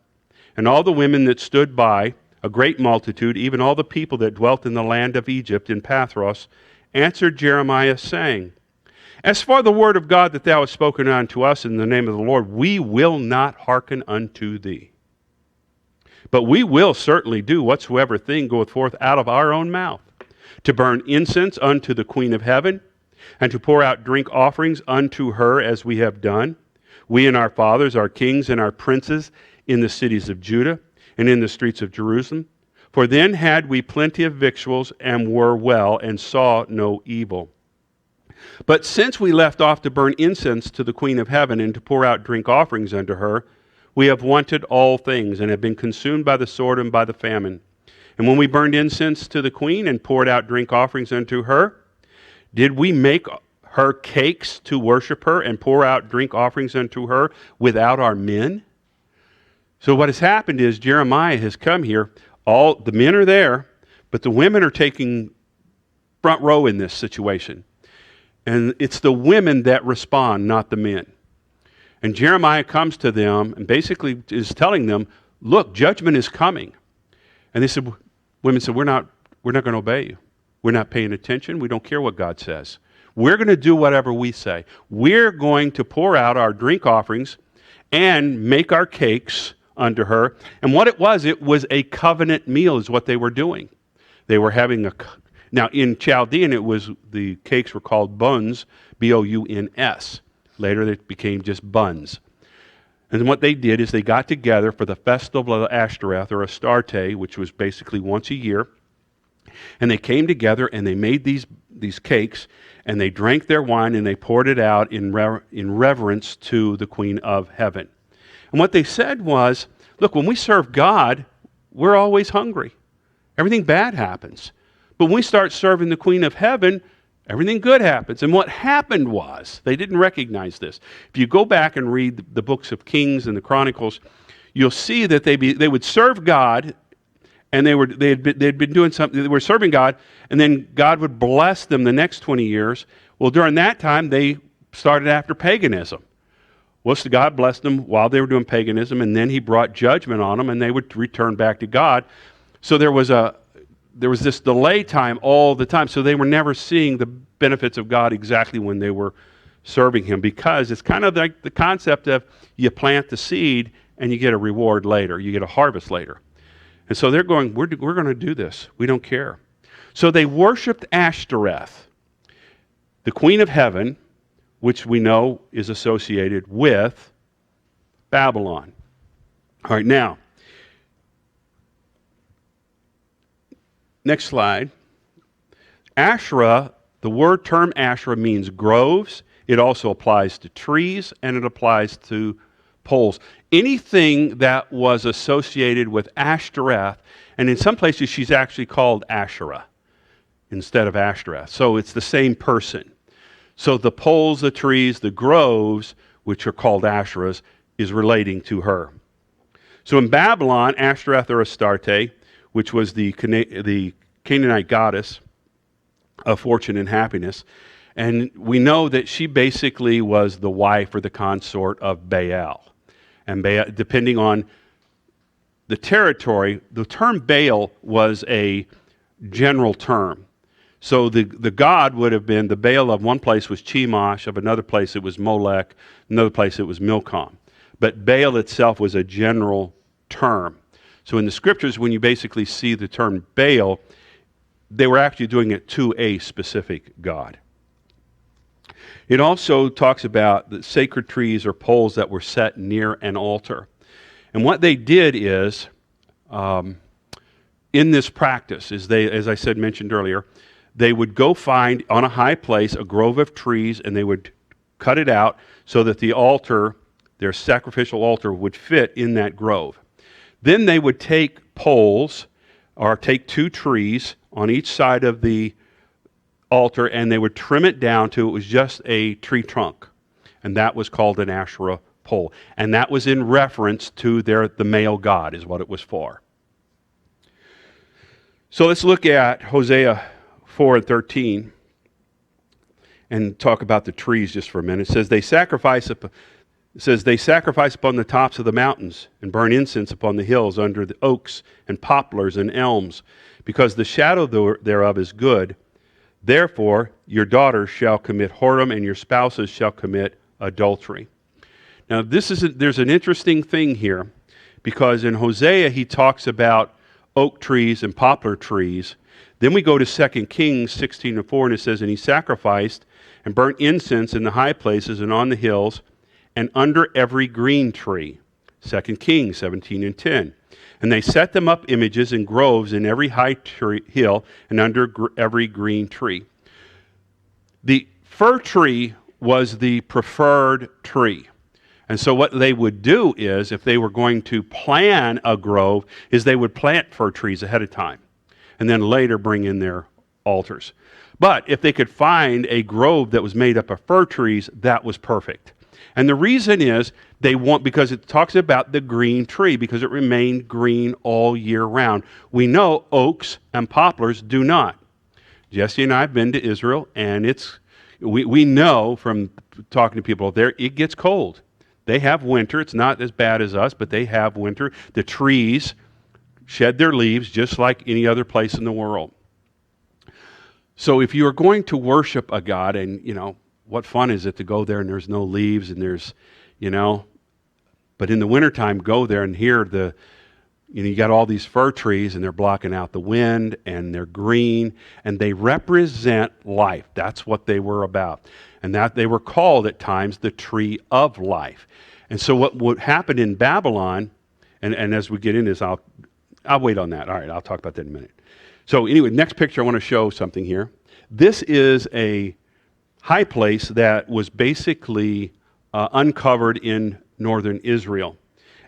and all the women that stood by, a great multitude, even all the people that dwelt in the land of Egypt in Pathros, answered Jeremiah, saying, As for the word of God that thou hast spoken unto us in the name of the Lord, we will not hearken unto thee. But we will certainly do whatsoever thing goeth forth out of our own mouth, to burn incense unto the queen of heaven, and to pour out drink offerings unto her as we have done, we and our fathers, our kings and our princes in the cities of Judah and in the streets of Jerusalem. For then had we plenty of victuals and were well and saw no evil. But since we left off to burn incense to the queen of heaven and to pour out drink offerings unto her, we have wanted all things and have been consumed by the sword and by the famine. And when we burned incense to the queen and poured out drink offerings unto her, did we make her cakes to worship her and pour out drink offerings unto her without our men? So what has happened is Jeremiah has come here. All the men are there, but the women are taking front row in this situation. And it's the women that respond, not the men. And Jeremiah comes to them and basically is telling them, look, judgment is coming. And they said, women said, we're not going to obey you. We're not paying attention. We don't care what God says. We're going to do whatever we say. We're going to pour out our drink offerings and make our cakes unto her. And what it was a covenant meal is what they were doing. They were having now in Chaldean, the cakes were called buns, B-O-U-N-S. Later they became just buns. And what they did is they got together for the festival of Ashtoreth, or Astarte, which was basically once a year. And they came together and they made these cakes, and they drank their wine and they poured it out in reverence to the Queen of Heaven. And what they said was, look, when we serve God, we're always hungry. Everything bad happens. But when we start serving the Queen of Heaven, everything good happens. And what happened was, they didn't recognize this. If you go back and read the books of Kings and the Chronicles, you'll see that they would serve God, and they'd been doing something. They were serving God, and then God would bless them the next 20 years. Well, during that time, they started after paganism. Well, so God blessed them while they were doing paganism, and then he brought judgment on them, and they would return back to God. So there was this delay time all the time, so they were never seeing the benefits of God exactly when they were serving him, because it's kind of like the concept of you plant the seed and you get a reward later, you get a harvest later. And so they're going, we're going to do this. We don't care. So they worshiped Ashtoreth, the Queen of Heaven, which we know is associated with Babylon. All right, now, next slide. Asherah, the term Asherah means groves. It also applies to trees, and it applies to poles. Anything that was associated with Ashtoreth, and in some places she's actually called Asherah instead of Ashtoreth. So it's the same person. So the poles, the trees, the groves, which are called Asherahs, is relating to her. So in Babylon, Ashtoreth or Astarte, which was the Canaanite goddess of fortune and happiness, and we know that she basically was the wife or the consort of Baal. And Baal, depending on the territory, the term Baal was a general term. So the god would have been, the Baal of one place was Chemosh, of another place it was Molech, another place it was Milcom. But Baal itself was a general term. So in the scriptures, when you basically see the term Baal, they were actually doing it to a specific god. It also talks about the sacred trees or poles that were set near an altar. And what they did is, in this practice, is they, as I mentioned earlier, they would go find on a high place a grove of trees, and they would cut it out so that the altar, their sacrificial altar, would fit in that grove. Then they would take poles, or take two trees on each side of the altar, and they would trim it down to it was just a tree trunk. And that was called an Asherah pole. And that was in reference to the male god is what it was for. So let's look at Hosea 4:13 and talk about the trees just for a minute. It says they sacrifice upon the tops of the mountains and burn incense upon the hills under the oaks and poplars and elms, because the shadow thereof is good. Therefore, your daughters shall commit whoredom, and your spouses shall commit adultery. Now, there's an interesting thing here, because in Hosea he talks about oak trees and poplar trees. Then we go to 2 Kings 16:4, and it says, and he sacrificed and burnt incense in the high places and on the hills and under every green tree. 2 Kings 17:10. And they set them up images in groves in every high hill and under every green tree. The fir tree was the preferred tree. And so what they would do is, if they were going to plan a grove, is they would plant fir trees ahead of time and then later bring in their altars. But if they could find a grove that was made up of fir trees, that was perfect. And the reason is because it talks about the green tree, because it remained green all year round. We know oaks and poplars do not. Jesse and I have been to Israel, and we know from talking to people there, it gets cold. They have winter. It's not as bad as us, but they have winter. The trees shed their leaves just like any other place in the world. So if you are going to worship a God, and, what fun is it to go there and there's no leaves and there's, but in the wintertime, go there and hear you got all these fir trees and they're blocking out the wind and they're green and they represent life. That's what they were about. And that they were called at times the tree of life. And so what happened in Babylon, and as we get into this, I'll wait on that. All right, I'll talk about that in a minute. So anyway, next picture, I want to show something here. This is a high place that was basically uncovered in northern Israel.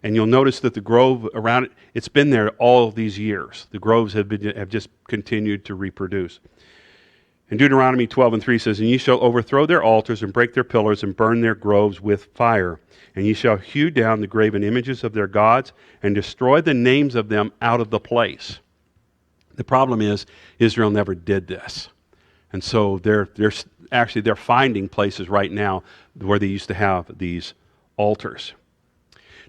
And you'll notice that the grove around it, it's been there all these years. The groves have just continued to reproduce. And Deuteronomy 12:3 says, "And ye shall overthrow their altars and break their pillars and burn their groves with fire. And ye shall hew down the graven images of their gods and destroy the names of them out of the place." The problem is Israel never did this. And so they're finding places right now where they used to have these altars.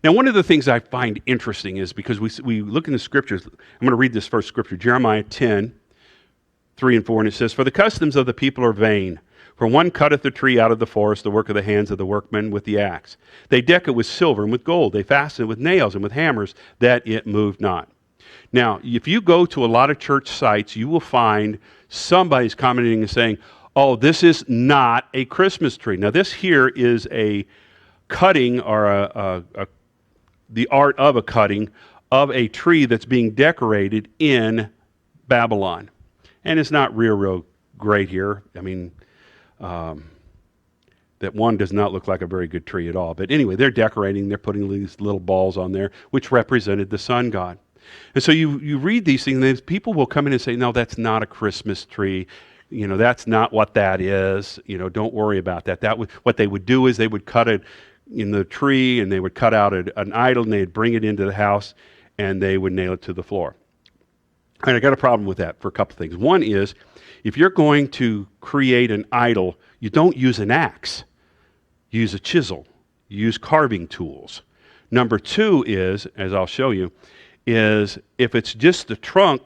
Now, one of the things I find interesting is because we look in the scriptures. I'm going to read this first scripture, Jeremiah 10:3-4, and it says, "For the customs of the people are vain. For one cutteth the tree out of the forest, the work of the hands of the workmen with the axe. They deck it with silver and with gold. They fasten it with nails and with hammers, that it move not." Now, if you go to a lot of church sites, you will find somebody's commenting and saying, "Oh, this is not a Christmas tree." Now, this here is a cutting or the art of a cutting of a tree that's being decorated in Babylon. And it's not real great here. I mean, that one does not look like a very good tree at all. But anyway, they're decorating, they're putting these little balls on there, which represented the sun god. And so you read these things, and people will come in and say, "No, that's not a Christmas tree. That's not what that is. Don't worry about that." What they would do is they would cut it in the tree, and they would cut out an idol, and they'd bring it into the house, and they would nail it to the floor. And I got a problem with that for a couple things. One is, if you're going to create an idol, you don't use an axe. You use a chisel. You use carving tools. Number two is, as I'll show you, is if it's just the trunk,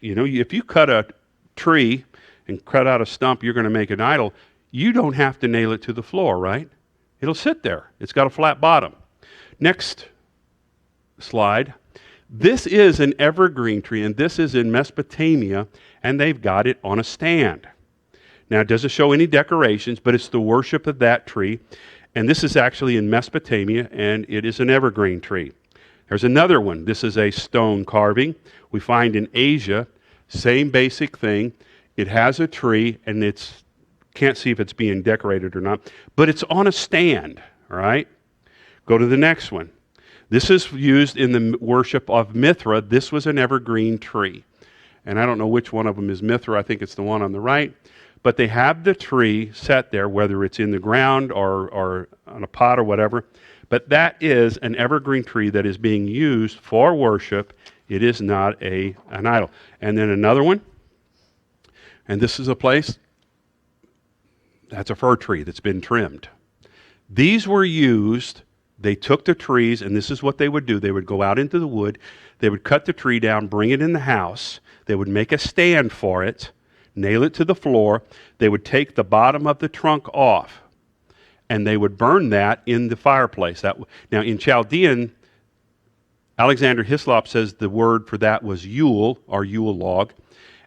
if you cut a tree and cut out a stump, you're going to make an idol, you don't have to nail it to the floor, right? It'll sit there. It's got a flat bottom. Next slide. This is an evergreen tree, and this is in Mesopotamia, and they've got it on a stand. Now, it doesn't show any decorations, but it's the worship of that tree, and this is actually in Mesopotamia, and it is an evergreen tree. There's another one. This is a stone carving we find in Asia. Same basic thing. It has a tree, and can't see if it's being decorated or not, but it's on a stand, all right? Go to the next one. This is used in the worship of Mithra. This was an evergreen tree. And I don't know which one of them is Mithra. I think it's the one on the right. But they have the tree set there, whether it's in the ground or on a pot or whatever. But that is an evergreen tree that is being used for worship. It is not an idol. And then another one. And this is a place. That's a fir tree that's been trimmed. These were used, they took the trees, and this is what they would do. They would go out into the wood, they would cut the tree down, bring it in the house, they would make a stand for it, nail it to the floor, they would take the bottom of the trunk off, and they would burn that in the fireplace. Now, in Chaldean, Alexander Hislop says the word for that was Yule, or Yule log,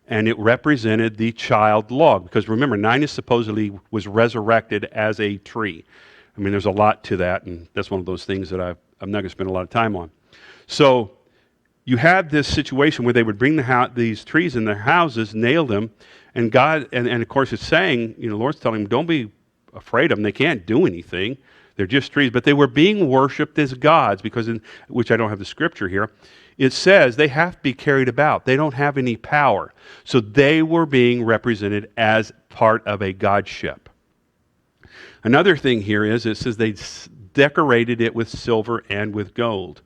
and it represented the child log. Because remember, Ninus supposedly was resurrected as a tree. I mean, there's a lot to that, and that's one of those things that I'm not going to spend a lot of time on. So you had this situation where they would bring these trees in their houses, nail them, and God, and of course it's saying, the Lord's telling them, don't be afraid of them. They can't do anything. They're just trees. But they were being worshipped as gods, because which I don't have the scripture here. It says they have to be carried about. They don't have any power. So they were being represented as part of a godship. Another thing here is it says they decorated it with silver and with gold.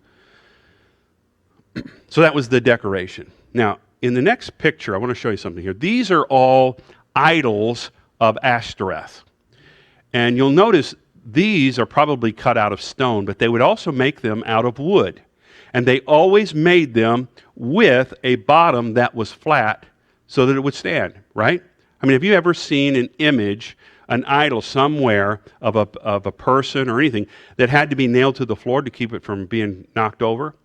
So that was the decoration. Now, in the next picture, I want to show you something here. These are all idols of Ashtoreth. And you'll notice these are probably cut out of stone, but they would also make them out of wood. And they always made them with a bottom that was flat so that it would stand, right? I mean, have you ever seen an image, an idol somewhere of a person or anything that had to be nailed to the floor to keep it from being knocked over?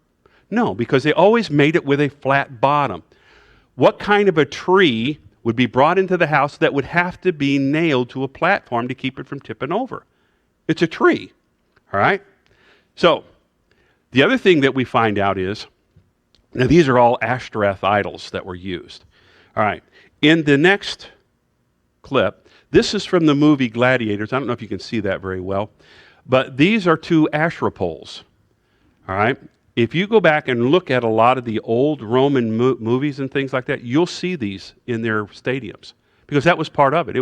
No, because they always made it with a flat bottom. What kind of a tree would be brought into the house that would have to be nailed to a platform to keep it from tipping over? It's a tree, all right? So, the other thing that we find out is, now these are all Ashtoreth idols that were used. All right, in the next clip, this is from the movie Gladiators. I don't know if you can see that very well, but these are two Asherah poles, all right? If you go back and look at a lot of the old Roman movies and things like that, you'll see these in their stadiums because that was part of it. It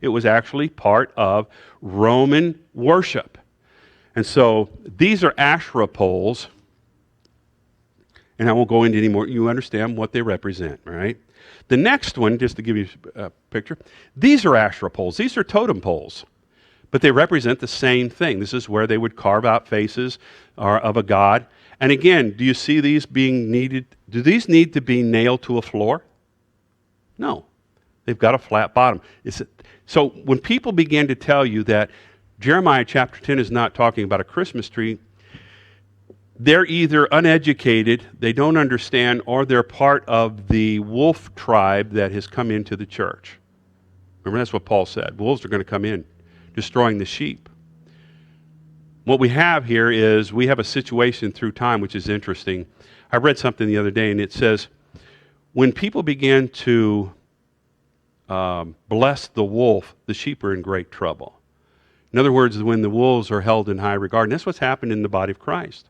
was actually part of Roman worship. And so these are Asherah poles, and I won't go into any more. You understand what they represent, right? The next one, just to give you a picture, these are Asherah poles. These are totem poles, but they represent the same thing. This is where they would carve out faces of a god. And again, do you see these being needed? Do these need to be nailed to a floor? No. They've got a flat bottom. So when people begin to tell you that Jeremiah chapter 10 is not talking about a Christmas tree, they're either uneducated, they don't understand, or they're part of the wolf tribe that has come into the church. Remember, that's what Paul said. Wolves are going to come in, destroying the sheep. What we have here is we have a situation through time which is interesting. I read something the other day, and it says, when people begin to bless the wolf, the sheep are in great trouble. In other words, when the wolves are held in high regard, and that's what's happened in the body of Christ.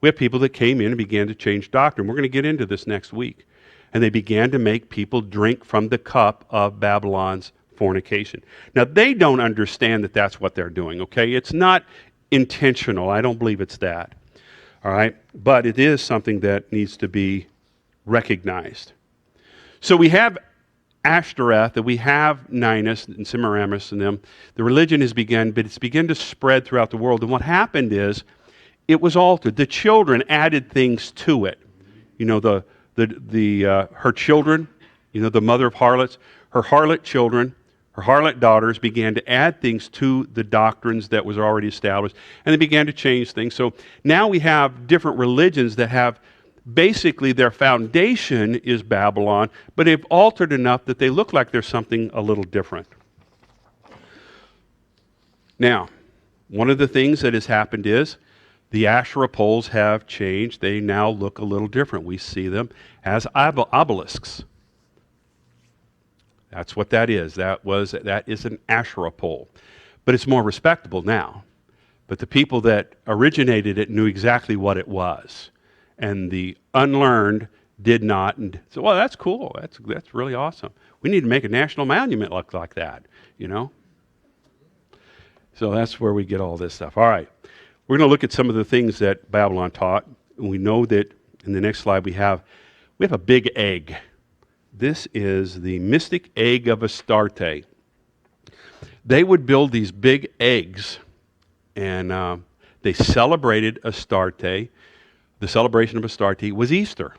We have people that came in and began to change doctrine. We're going to get into this next week. And they began to make people drink from the cup of Babylon's fornication. Now, they don't understand that that's what they're doing, okay? It's not intentional. I don't believe it's that, all right? But it is something that needs to be recognized. So we have Ashtoreth, and we have Ninus and Semiramis and them. The religion has begun, but it's begun to spread throughout the world. And what happened is, it was altered. The children added things to it. You know, her children, you know, the mother of harlots, her harlot children, her harlot daughters began to add things to the doctrines that was already established, and they began to change things. So now we have different religions that have basically their foundation is Babylon, but they've altered enough that they look like there's something a little different. Now, one of the things that has happened is the Asherah poles have changed. They now look a little different. We see them as obelisks. That's what that is. That is an Asherah pole. But it's more respectable now. But the people that originated it knew exactly what it was. And the unlearned did not. And so, well, that's cool. That's really awesome. We need to make a national monument look like that, you know? So that's where we get all this stuff. All right. We're going to look at some of the things that Babylon taught. And we know that in the next slide we have a big egg. This is the mystic egg of Astarte. They would build these big eggs, and they celebrated Astarte. The celebration of Astarte was Easter.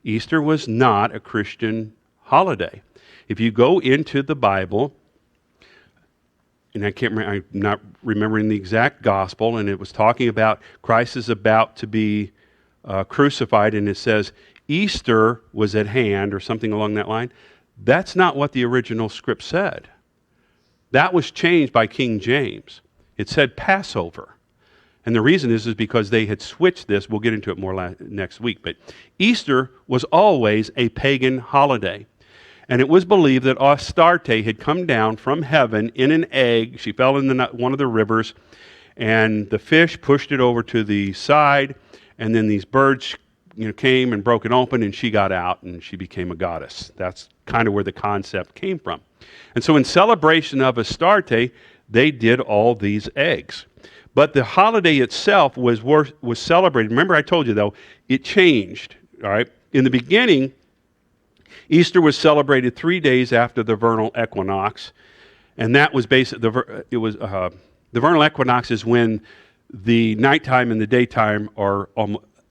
Easter was not a Christian holiday. If you go into the Bible, and I'm not remembering the exact gospel, and it was talking about Christ is about to be crucified, and it says Easter was at hand, or something along that line. That's not what the original script said. That was changed by King James. It said Passover. And the reason is because they had switched this. We'll get into it more next week. But Easter was always a pagan holiday. And it was believed that Astarte had come down from heaven in an egg. She fell in one of the rivers, and the fish pushed it over to the side, and then these birds came and broke it open, and she got out, and she became a goddess. That's kind of where the concept came from. And so in celebration of Astarte, they did all these eggs. But the holiday itself was celebrated. Remember I told you, though, it changed. All right. In the beginning, Easter was celebrated 3 days after the vernal equinox, and that was the vernal equinox is when the nighttime and the daytime are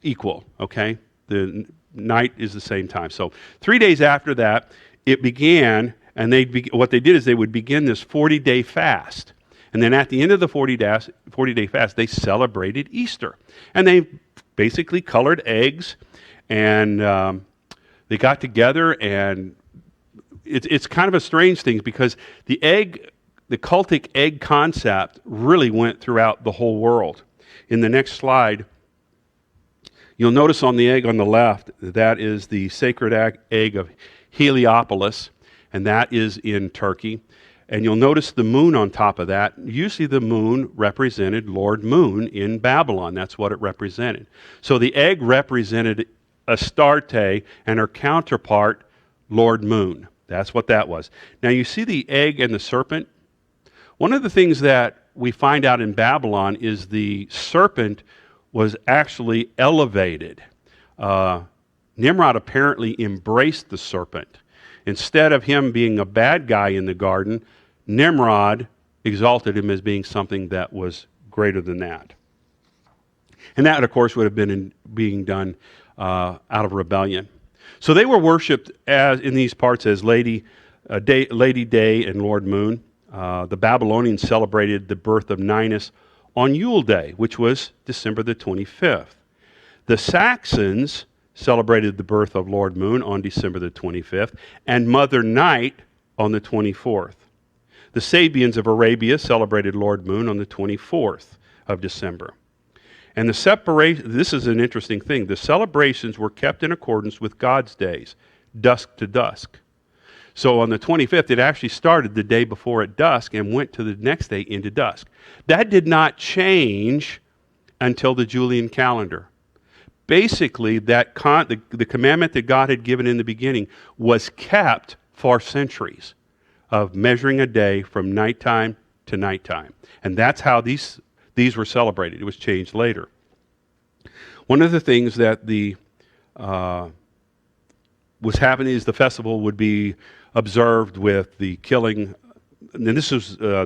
equal. Okay, the night is the same time. So 3 days after that, it began, and what they did is they would begin this 40-day fast. And then at the end of the 40-day fast, they celebrated Easter. And they basically colored eggs, and they got together, and it's kind of a strange thing because the cultic egg concept really went throughout the whole world. In the next slide, you'll notice on the egg on the left, that is the sacred egg of Heliopolis, and that is in Turkey. And you'll notice the moon on top of that. Usually the moon represented Lord Moon in Babylon. That's what it represented. So the egg represented Astarte and her counterpart, Lord Moon. That's what that was. Now you see the egg and the serpent? One of the things that we find out in Babylon is the serpent was actually elevated. Nimrod apparently embraced the serpent. Instead of him being a bad guy in the garden, Nimrod exalted him as being something that was greater than that. And that, of course, would have been being done out of rebellion. So they were worshipped in these parts as Lady Day and Lord Moon. The Babylonians celebrated the birth of Ninus on Yule Day, which was December the 25th. The Saxons celebrated the birth of Lord Moon on December the 25th, and Mother Night on the 24th. The Sabians of Arabia celebrated Lord Moon on the 24th of December. And this is an interesting thing. The celebrations were kept in accordance with God's days, dusk to dusk. So on the 25th, it actually started the day before at dusk and went to the next day into dusk. That did not change until the Julian calendar. Basically, the commandment that God had given in the beginning was kept for centuries of measuring a day from nighttime to nighttime. And that's how these were celebrated. It was changed later. One of the things that was happening is the festival would be observed with the killing, and this was I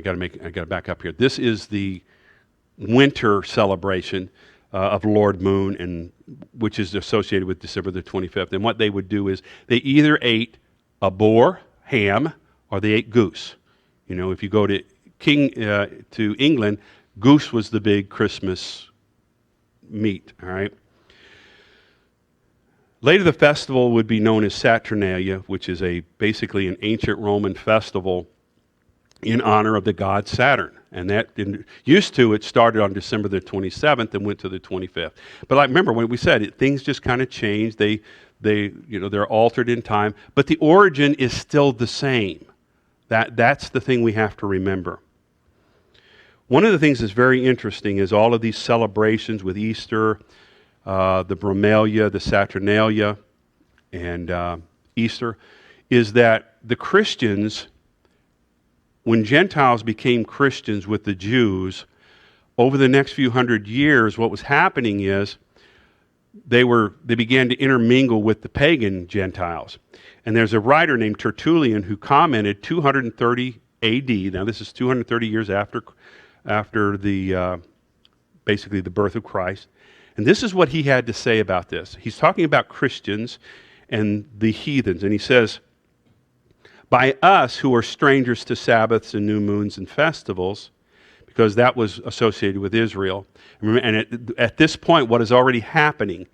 got to back up here. This is the winter celebration of Lord Moon, and which is associated with December the 25th. And what they would do is they either ate a boar, ham, or they ate goose. You know, if you go to England, goose was the big Christmas meat. All right. Later, the festival would be known as Saturnalia, which is basically an ancient Roman festival in honor of the god Saturn. And it started on December the 27th and went to the 25th. But remember when we said things just kind of changed. They're altered in time, but the origin is still the same. That's the thing we have to remember. One of the things that's very interesting is all of these celebrations with Easter, the Bromalia, the Saturnalia, and Easter, is that the Christians, when Gentiles became Christians with the Jews, over the next few hundred years, what was happening is they began to intermingle with the pagan Gentiles. And there's a writer named Tertullian who commented 230 A.D. Now this is 230 years after basically the birth of Christ. And this is what he had to say about this. He's talking about Christians and the heathens, and he says, "By us who are strangers to Sabbaths and new moons and festivals," because that was associated with Israel. And at this point, what is already happening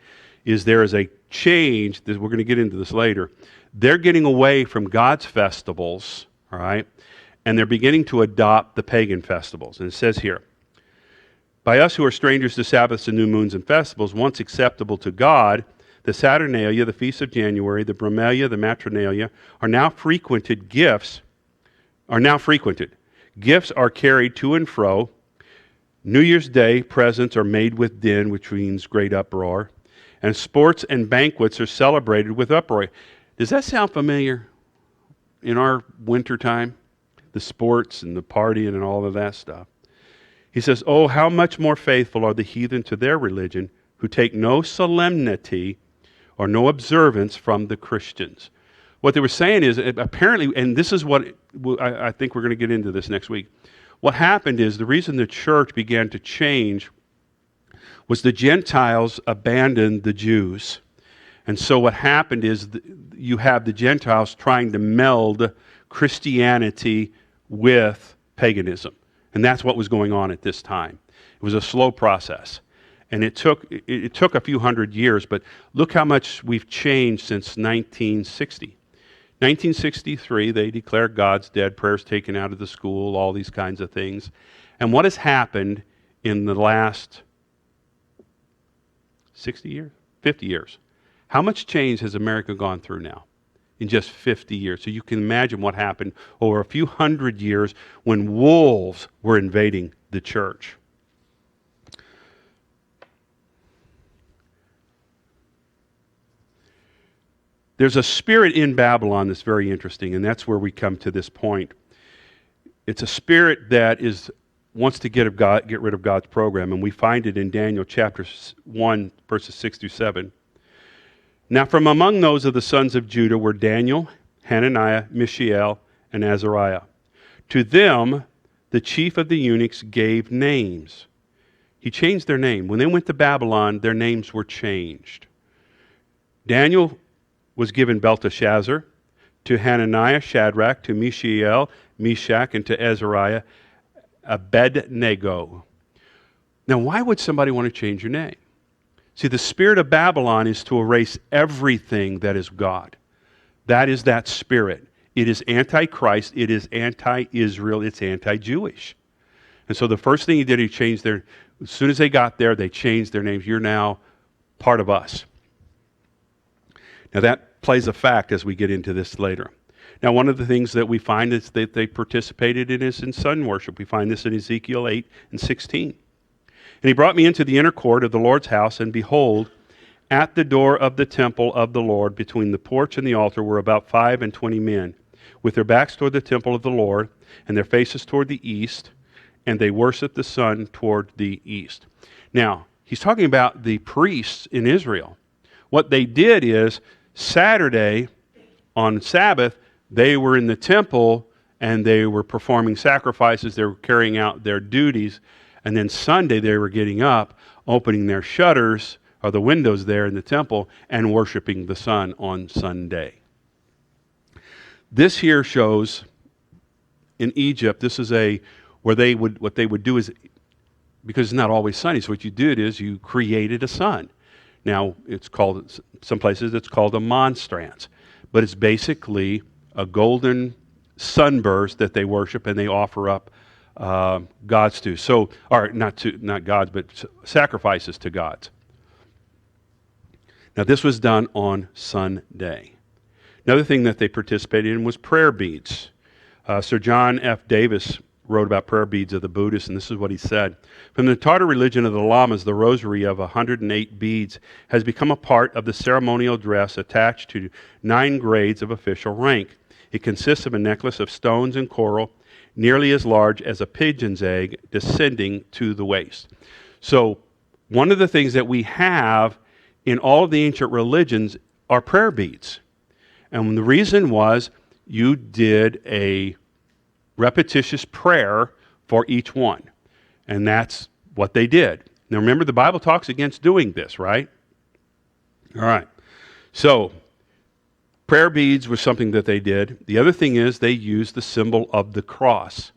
is there is a change. We're going to get into this later. They're getting away from God's festivals, all right, and they're beginning to adopt the pagan festivals. And it says here, "By us who are strangers to Sabbaths and new moons and festivals, once acceptable to God, the Saturnalia, the Feast of January, the Bromalia, the Matronalia, are now frequented. Gifts are carried to and fro. New Year's Day presents are made with din, which means great uproar. And sports and banquets are celebrated with uproar." Does that sound familiar in our winter time? The sports and the partying and all of that stuff. He says, "Oh, how much more faithful are the heathen to their religion, who take no solemnity or no observance from the Christians. What they were saying is, apparently, and this is what I think we're going to get into this next week. What happened is the reason the church began to change was the Gentiles abandoned the Jews. And so what happened is you have the Gentiles trying to meld Christianity with paganism. And that's what was going on at this time. It was a slow process. And it took a few hundred years, but look how much we've changed since 1960. 1963, they declared God's dead, prayers taken out of the school, all these kinds of things. And what has happened in the last 60 years? 50 years. How much change has America gone through now in just 50 years? So you can imagine what happened over a few hundred years when wolves were invading the church. There's a spirit in Babylon that's very interesting, and that's where we come to this point. It's a spirit that wants to get rid of God's program, and we find it in Daniel chapter 1, verses 6 through 7. Now from among those of the sons of Judah were Daniel, Hananiah, Mishael, and Azariah. To them the chief of the eunuchs gave names. He changed their name. When they went to Babylon, their names were changed. Daniel was given Belteshazzar, to Hananiah, Shadrach, to Mishael, Meshach, and to Azariah, Abednego. Now, why would somebody want to change your name? See, the spirit of Babylon is to erase everything that is God. That is that spirit. It is anti-Christ, it is anti-Israel, it's anti-Jewish. And so the first thing he did, as soon as they got there, they changed their names. You're now part of us. Now that plays a fact as we get into this later. Now one of the things that we find is that they participated in is in sun worship. We find this in Ezekiel 8 and 16. And he brought me into the inner court of the Lord's house, and behold, at the door of the temple of the Lord, between the porch and the altar, were about 25 men, with their backs toward the temple of the Lord, and their faces toward the east, and they worshiped the sun toward the east. Now, he's talking about the priests in Israel. What they did is, Saturday, on Sabbath, they were in the temple and they were performing sacrifices, they were carrying out their duties, and then Sunday they were getting up, opening their shutters, or the windows there in the temple, and worshiping the sun on Sunday. This here shows, in Egypt, this is what they would do is, because it's not always sunny, so what you did is you created a sun. Now, some places it's called a monstrance, but it's basically a golden sunburst that they worship and they offer up gods to. So, or not gods, but sacrifices to gods. Now, this was done on Sunday. Another thing that they participated in was prayer beads. Sir John F. Davis wrote about prayer beads of the Buddhists, and this is what he said. From the Tartar religion of the Lamas, the rosary of 108 beads has become a part of the ceremonial dress attached to 9 grades of official rank. It consists of a necklace of stones and coral, nearly as large as a pigeon's egg, descending to the waist. So, one of the things that we have in all of the ancient religions are prayer beads. And the reason was you did a repetitious prayer for each one. And that's what they did. Now remember, the Bible talks against doing this, right? All right. So, prayer beads was something that they did. The other thing is they used the symbol of the cross.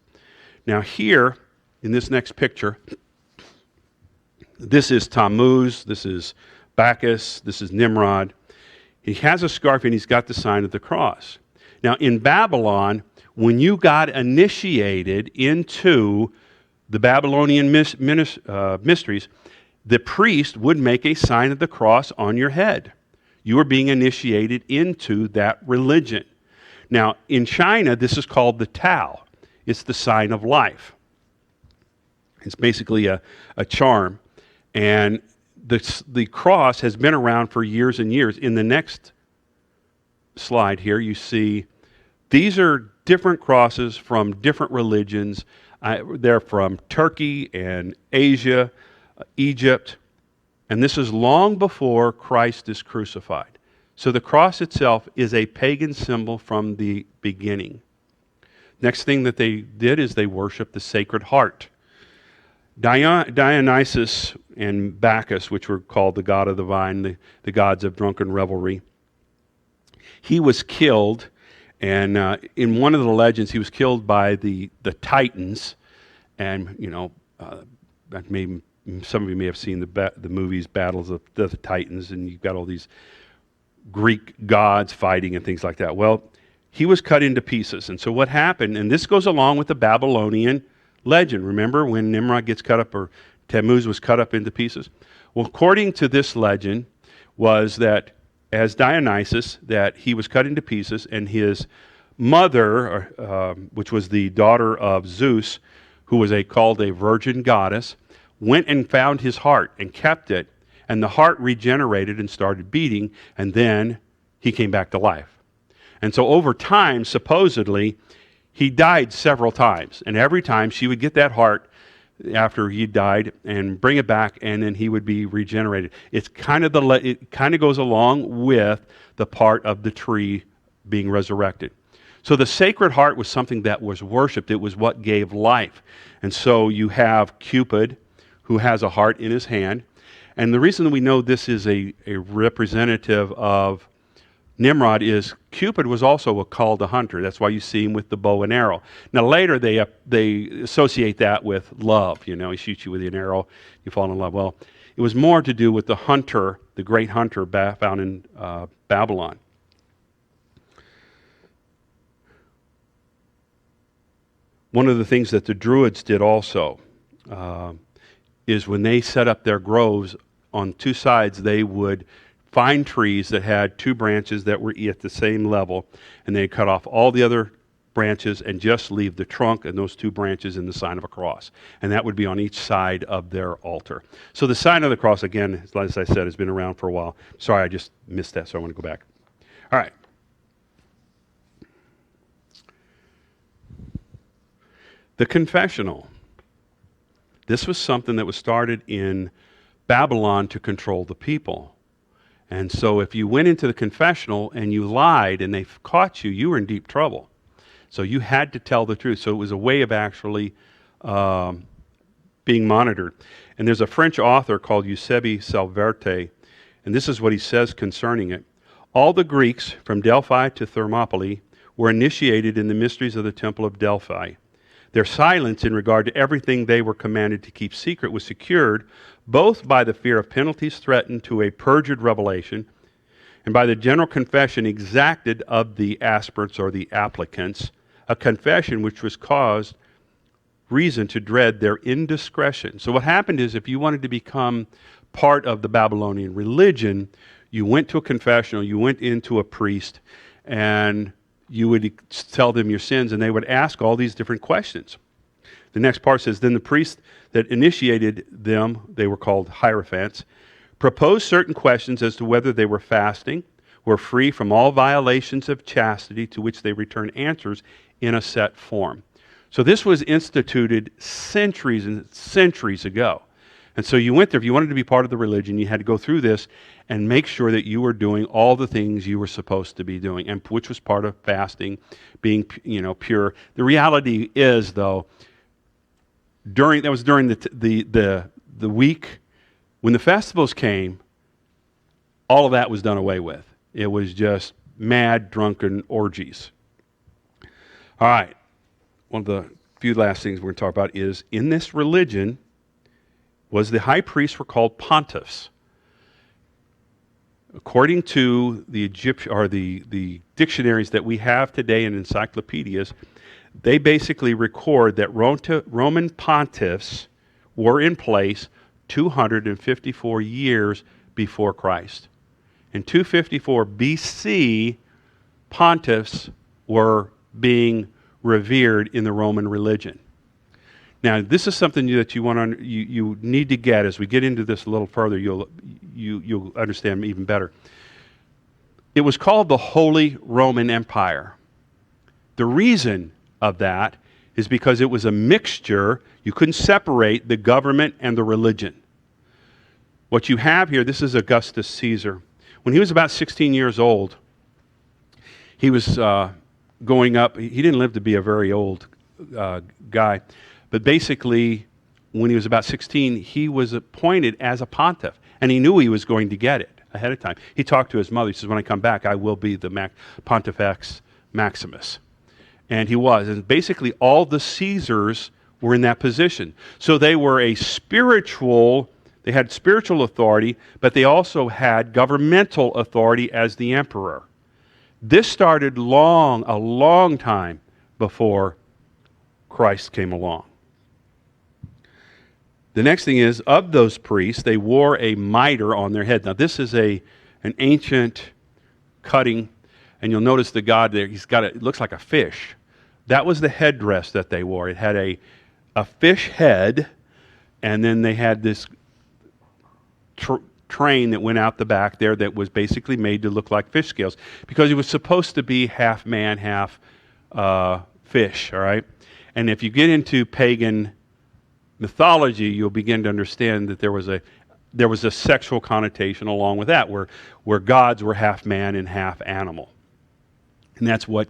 Now here, in this next picture, this is Tammuz, this is Bacchus, this is Nimrod. He has a scarf and he's got the sign of the cross. Now in Babylon, when you got initiated into the Babylonian mysteries, the priest would make a sign of the cross on your head. You were being initiated into that religion. Now, in China, this is called the Tao. It's the sign of life. It's basically a charm. And the cross has been around for years and years. In the next slide here, you see these are different crosses from different religions. They're from Turkey and Asia, Egypt. And this is long before Christ is crucified. So the cross itself is a pagan symbol from the beginning. Next thing that they did is they worshiped the Sacred Heart. Dionysus and Bacchus, which were called the god of the vine, the gods of drunken revelry, he was killed, and in one of the legends, he was killed by the Titans. And, maybe some of you may have seen the movies Battles of the Titans, and you've got all these Greek gods fighting and things like that. Well, he was cut into pieces. And so what happened, and this goes along with the Babylonian legend. Remember when Nimrod gets cut up, or Tammuz was cut up into pieces? Well, according to this legend, was that as Dionysus, that he was cut into pieces, and his mother, which was the daughter of Zeus, who was called a virgin goddess, went and found his heart and kept it, and the heart regenerated and started beating, and then he came back to life. And so over time, supposedly, he died several times, and every time she would get that heart after he died and bring it back, and then he would be regenerated. It kind of goes along with the part of the tree being resurrected. So the Sacred Heart was something that was worshipped. It was what gave life. And so you have Cupid, who has a heart in his hand. And the reason we know this is a representative of Nimrod is Cupid was also called a hunter. That's why you see him with the bow and arrow. Now later they associate that with love. He shoots you with an arrow, you fall in love. Well, it was more to do with the hunter, the great hunter found in Babylon. One of the things that the Druids did also is when they set up their groves on two sides, they would find trees that had two branches that were at the same level, and they'd cut off all the other branches and just leave the trunk and those two branches in the sign of a cross. And that would be on each side of their altar. So the sign of the cross, again, as I said, has been around for a while. Sorry, I just missed that, so I want to go back. All right. The confessional. This was something that was started in Babylon to control the people. And so if you went into the confessional and you lied and they caught you, you were in deep trouble. So you had to tell the truth. So it was a way of actually being monitored. And there's a French author called Eusebi Salverte, and this is what he says concerning it. All the Greeks from Delphi to Thermopylae were initiated in the mysteries of the Temple of Delphi. Their silence in regard to everything they were commanded to keep secret was secured both by the fear of penalties threatened to a perjured revelation and by the general confession exacted of the aspirants or the applicants, a confession which was caused reason to dread their indiscretion. So what happened is if you wanted to become part of the Babylonian religion, you went to a confessional, you went into a priest, and you would tell them your sins, and they would ask all these different questions. The next part says, then the priest that initiated them, they were called hierophants, proposed certain questions as to whether they were fasting, were free from all violations of chastity, to which they returned answers in a set form. So this was instituted centuries and centuries ago. And so you went there, if you wanted to be part of the religion, you had to go through this and make sure that you were doing all the things you were supposed to be doing, and which was part of fasting, being pure. The reality is, though, during the week when the festivals came, all of that was done away with. It was just mad, drunken orgies. All right. One of the few last things we're going to talk about is in this religion was the high priests were called pontiffs. According to the Egyptian or the dictionaries that we have today and encyclopedias, they basically record that Roman pontiffs were in place 254 years before Christ. In 254 BC, pontiffs were being revered in the Roman religion. Now, this is something that you need to get as we get into this a little further. You'll understand even better. It was called the Holy Roman Empire. The reason of that is because it was a mixture. You couldn't separate the government and the religion. What you have here, this is Augustus Caesar. When he was about 16 years old, he was going up. He didn't live to be a very old guy, but basically, when he was about 16, he was appointed as a pontiff, and he knew he was going to get it ahead of time. He talked to his mother. He says, when I come back, I will be the Pontifex Maximus. And he was. And basically, all the Caesars were in that position. So they were they had spiritual authority, but they also had governmental authority as the emperor. This started a long time before Christ came along. The next thing is, of those priests, they wore a mitre on their head. Now, this is an ancient cutting, and you'll notice the god there, it looks like a fish. That was the headdress that they wore. It had a fish head, and then they had this train that went out the back there that was basically made to look like fish scales, because it was supposed to be half man, half fish, all right? And if you get into pagan mythology, you'll begin to understand that there was a sexual connotation along with that, where gods were half man and half animal. And that's what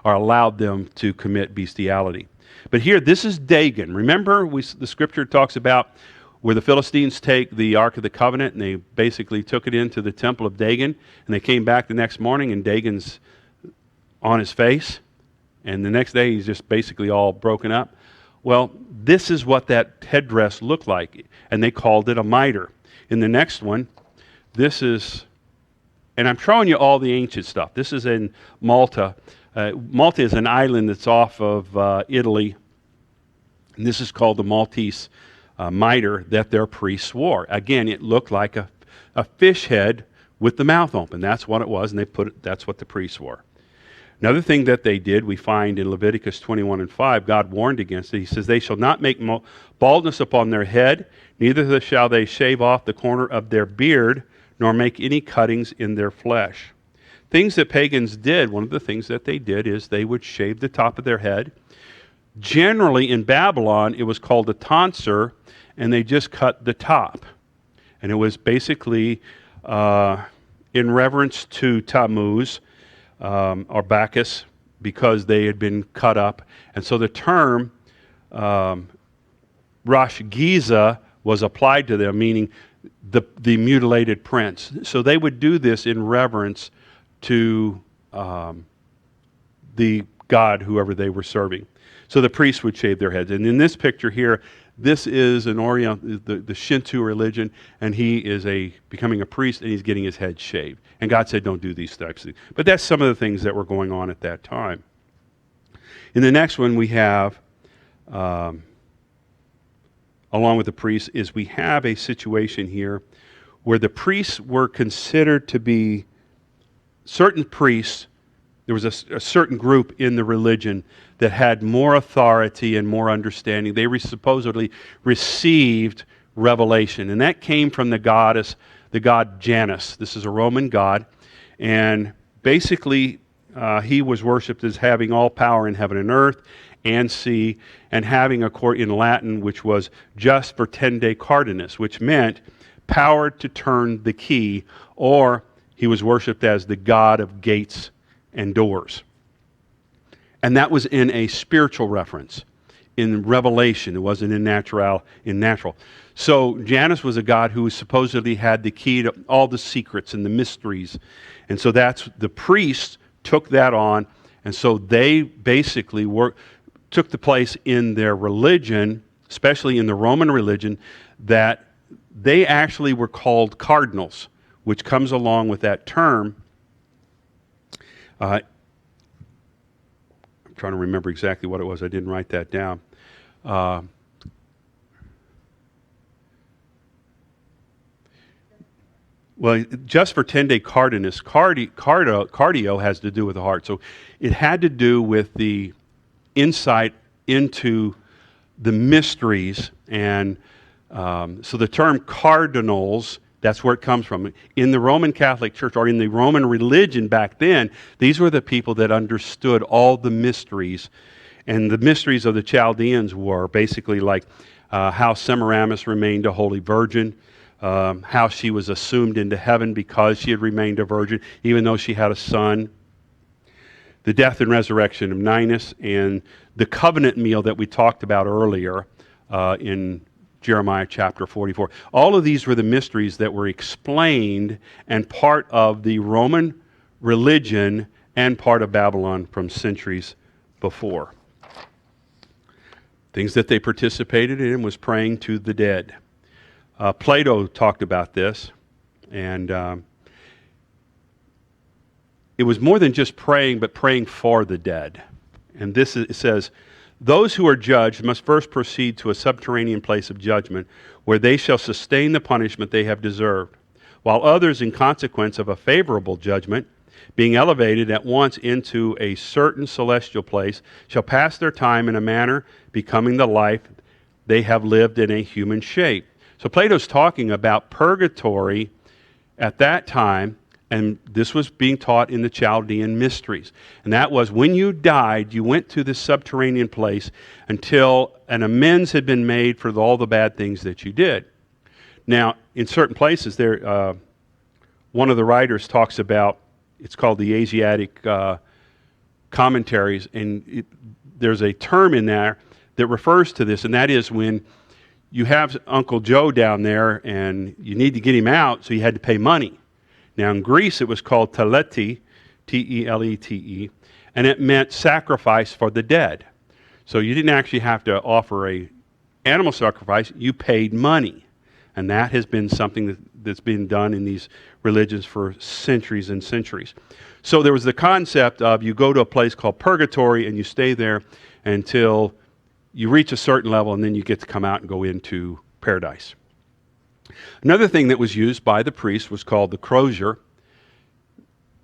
allowed them to commit bestiality. But here, this is Dagon. Remember, the scripture talks about where the Philistines take the Ark of the Covenant, and they basically took it into the temple of Dagon, and they came back the next morning, and Dagon's on his face, and the next day he's just basically all broken up. Well, this is what that headdress looked like, and they called it a mitre. In the next one, this is, and I'm showing you all the ancient stuff. This is in Malta. Malta is an island that's off of Italy, and this is called the Maltese mitre that their priests wore. Again, it looked like a fish head with the mouth open. That's what it was, and that's what the priests wore. Another thing that they did, we find in Leviticus 21:5, God warned against it. He says, they shall not make baldness upon their head, neither shall they shave off the corner of their beard, nor make any cuttings in their flesh. Things that pagans did, one of the things that they did is they would shave the top of their head. Generally in Babylon, it was called a tonsure, and they just cut the top. And it was basically in reverence to Tammuz, or Bacchus, because they had been cut up. And so the term Rosh Giza was applied to them, meaning the mutilated prince. So they would do this in reverence to the god, whoever they were serving. So the priests would shave their heads. And in this picture here, this is an the Shinto religion, and he is becoming a priest, and he's getting his head shaved. And God said, don't do these types of things. But that's some of the things that were going on at that time. In the next one, we have, along with the priests, is we have a situation here where the priests were considered to be certain priests. There was a certain group in the religion that had more authority and more understanding. They supposedly received revelation, and that came from the god Janus. This is a Roman god, and basically he was worshipped as having all power in heaven and earth and sea, and having a court in Latin, which was just vertende cardinus, which meant power to turn the key, or he was worshipped as the god of gates and doors. And that was in a spiritual reference, in revelation. It wasn't in natural. So Janus was a god who supposedly had the key to all the secrets and the mysteries. And so the priests took that on, and so they basically took the place in their religion, especially in the Roman religion, that they actually were called cardinals, which comes along with that term. I'm trying to remember exactly what it was. I didn't write that down. Well, just vertende cardinus, cardio has to do with the heart. So it had to do with the insight into the mysteries. And so the term cardinals, that's where it comes from. In the Roman Catholic Church, or in the Roman religion back then, these were the people that understood all the mysteries. And the mysteries of the Chaldeans were basically like how Semiramis remained a holy virgin, how she was assumed into heaven because she had remained a virgin, even though she had a son. The death and resurrection of Ninus, and the covenant meal that we talked about earlier in Jeremiah chapter 44. All of these were the mysteries that were explained and part of the Roman religion and part of Babylon from centuries before. Things that they participated in was praying to the dead. Plato talked about this, and it was more than just praying, but praying for the dead. And this it says, those who are judged must first proceed to a subterranean place of judgment, where they shall sustain the punishment they have deserved, while others, in consequence of a favorable judgment, being elevated at once into a certain celestial place, shall pass their time in a manner becoming the life they have lived in a human shape. So Plato's talking about purgatory at that time, and this was being taught in the Chaldean mysteries. And that was when you died, you went to this subterranean place until an amends had been made for all the bad things that you did. Now, in certain places, there, one of the writers talks about, it's called the Asiatic commentaries, and there's a term in there that refers to this, and that is when you have Uncle Joe down there and you need to get him out, so you had to pay money. Now in Greece it was called teleti, T-E-L-E-T-E, and it meant sacrifice for the dead. So you didn't actually have to offer a animal sacrifice, you paid money. And that has been something that's been done in these religions for centuries and centuries. So there was the concept of you go to a place called purgatory and you stay there until you reach a certain level, and then you get to come out and go into paradise. Another thing that was used by the priest was called the crozier.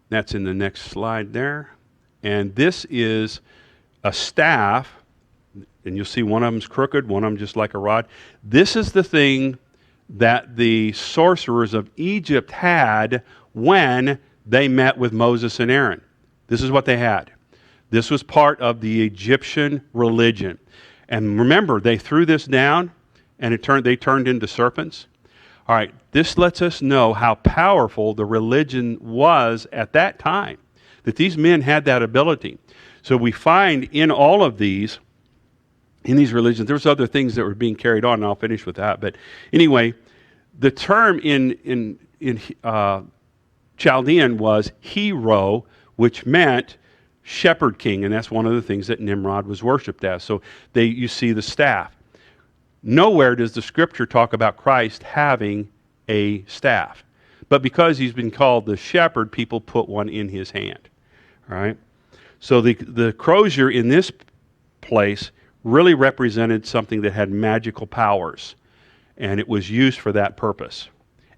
That's in the next slide there. And this is a staff, and you'll see one of them's crooked, one of them just like a rod. This is the thing that the sorcerers of Egypt had when they met with Moses and Aaron. This is what they had. This was part of the Egyptian religion. And remember, they threw this down, and they turned into serpents. All right, this lets us know how powerful the religion was at that time, that these men had that ability. So we find in all of these, in these religions, there's other things that were being carried on, and I'll finish with that. But anyway, the term in Chaldean was hero, which meant shepherd king, and that's one of the things that Nimrod was worshipped as. So you see the staff. Nowhere does the scripture talk about Christ having a staff. But because he's been called the shepherd, people put one in his hand. All right? So the crozier in this place really represented something that had magical powers, and it was used for that purpose.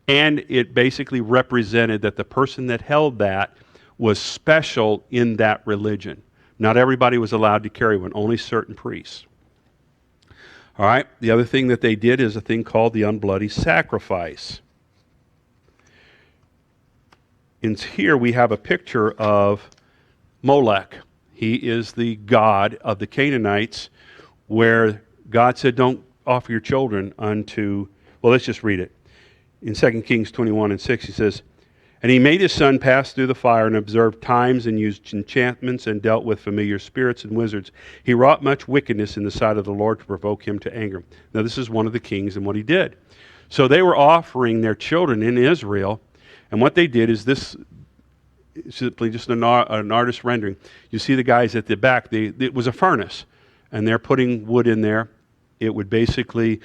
And it basically represented that the person that held that was special in that religion. Not everybody was allowed to carry one, only certain priests. All right, the other thing that they did is a thing called the unbloody sacrifice. In here we have a picture of Molech. He is the god of the Canaanites, where God said, don't offer your children unto, well, let's just read it. In 2 Kings 21:6, he says, and he made his son pass through the fire and observed times and used enchantments and dealt with familiar spirits and wizards. He wrought much wickedness in the sight of the Lord to provoke him to anger. Now this is one of the kings and what he did. So they were offering their children in Israel, and what they did is this, simply just an artist rendering. You see the guys at the back, it was a furnace, and they're putting wood in there. It would basically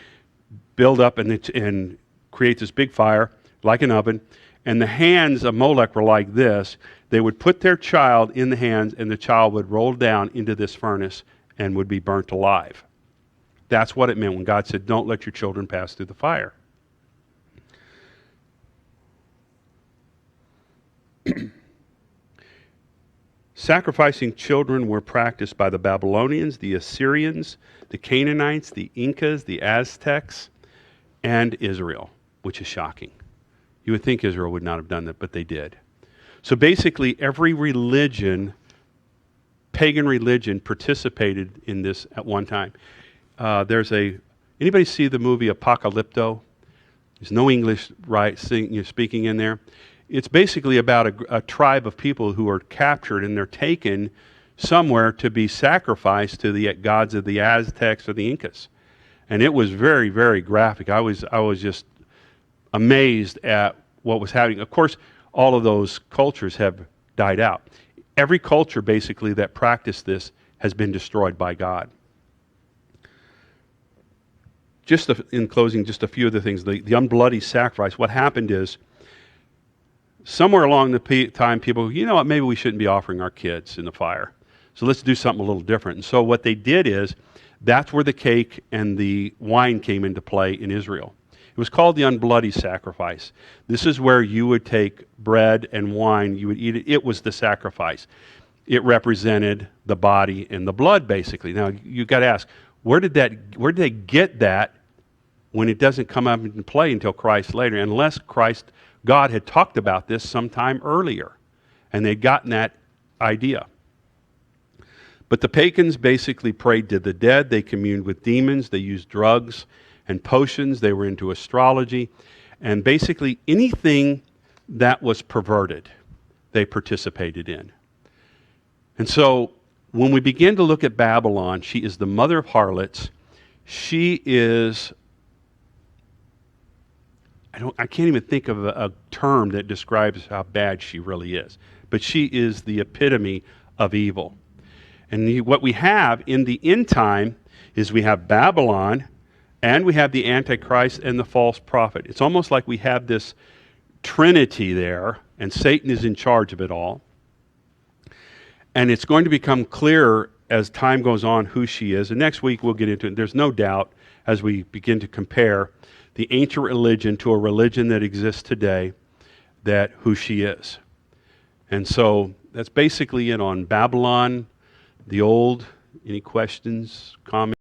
build up and create this big fire, like an oven. And the hands of Molech were like this. They would put their child in the hands, and the child would roll down into this furnace and would be burnt alive. That's what it meant when God said, don't let your children pass through the fire. Sacrificing children were practiced by the Babylonians, the Assyrians, the Canaanites, the Incas, the Aztecs, and Israel, which is shocking. You would think Israel would not have done that, but they did. So basically, every religion, pagan religion, participated in this at one time. Anybody see the movie Apocalypto? There's no English speaking in there. It's basically about a tribe of people who are captured and they're taken somewhere to be sacrificed to the gods of the Aztecs or the Incas. And it was very, very graphic. I was just amazed at what was happening. Of course, all of those cultures have died out. Every culture basically that practiced this has been destroyed by God. In closing, just a few of the things. The unbloody sacrifice, what happened is, somewhere along the time, people, you know what, maybe we shouldn't be offering our kids in the fire. So let's do something a little different. And so what they did is, that's where the cake and the wine came into play in Israel. It was called the unbloody sacrifice. This is where you would take bread and wine, you would eat it. It was the sacrifice. It represented the body and the blood, basically. Now, you've got to ask, where did they get that when it doesn't come up into play until Christ later, unless God had talked about this sometime earlier, and they'd gotten that idea. But the pagans basically prayed to the dead. They communed with demons. They used drugs and potions. They were into astrology. And basically anything that was perverted, they participated in. And so when we begin to look at Babylon, she is the mother of harlots. She is, I can't even think of a term that describes how bad she really is. But she is the epitome of evil. And what we have in the end time is we have Babylon, and we have the Antichrist and the false prophet. It's almost like we have this trinity there, and Satan is in charge of it all. And it's going to become clearer as time goes on who she is. And next week we'll get into it. There's no doubt, as we begin to compare the ancient religion to a religion that exists today, that who she is. And so that's basically it on Babylon, the old. Any questions, comments?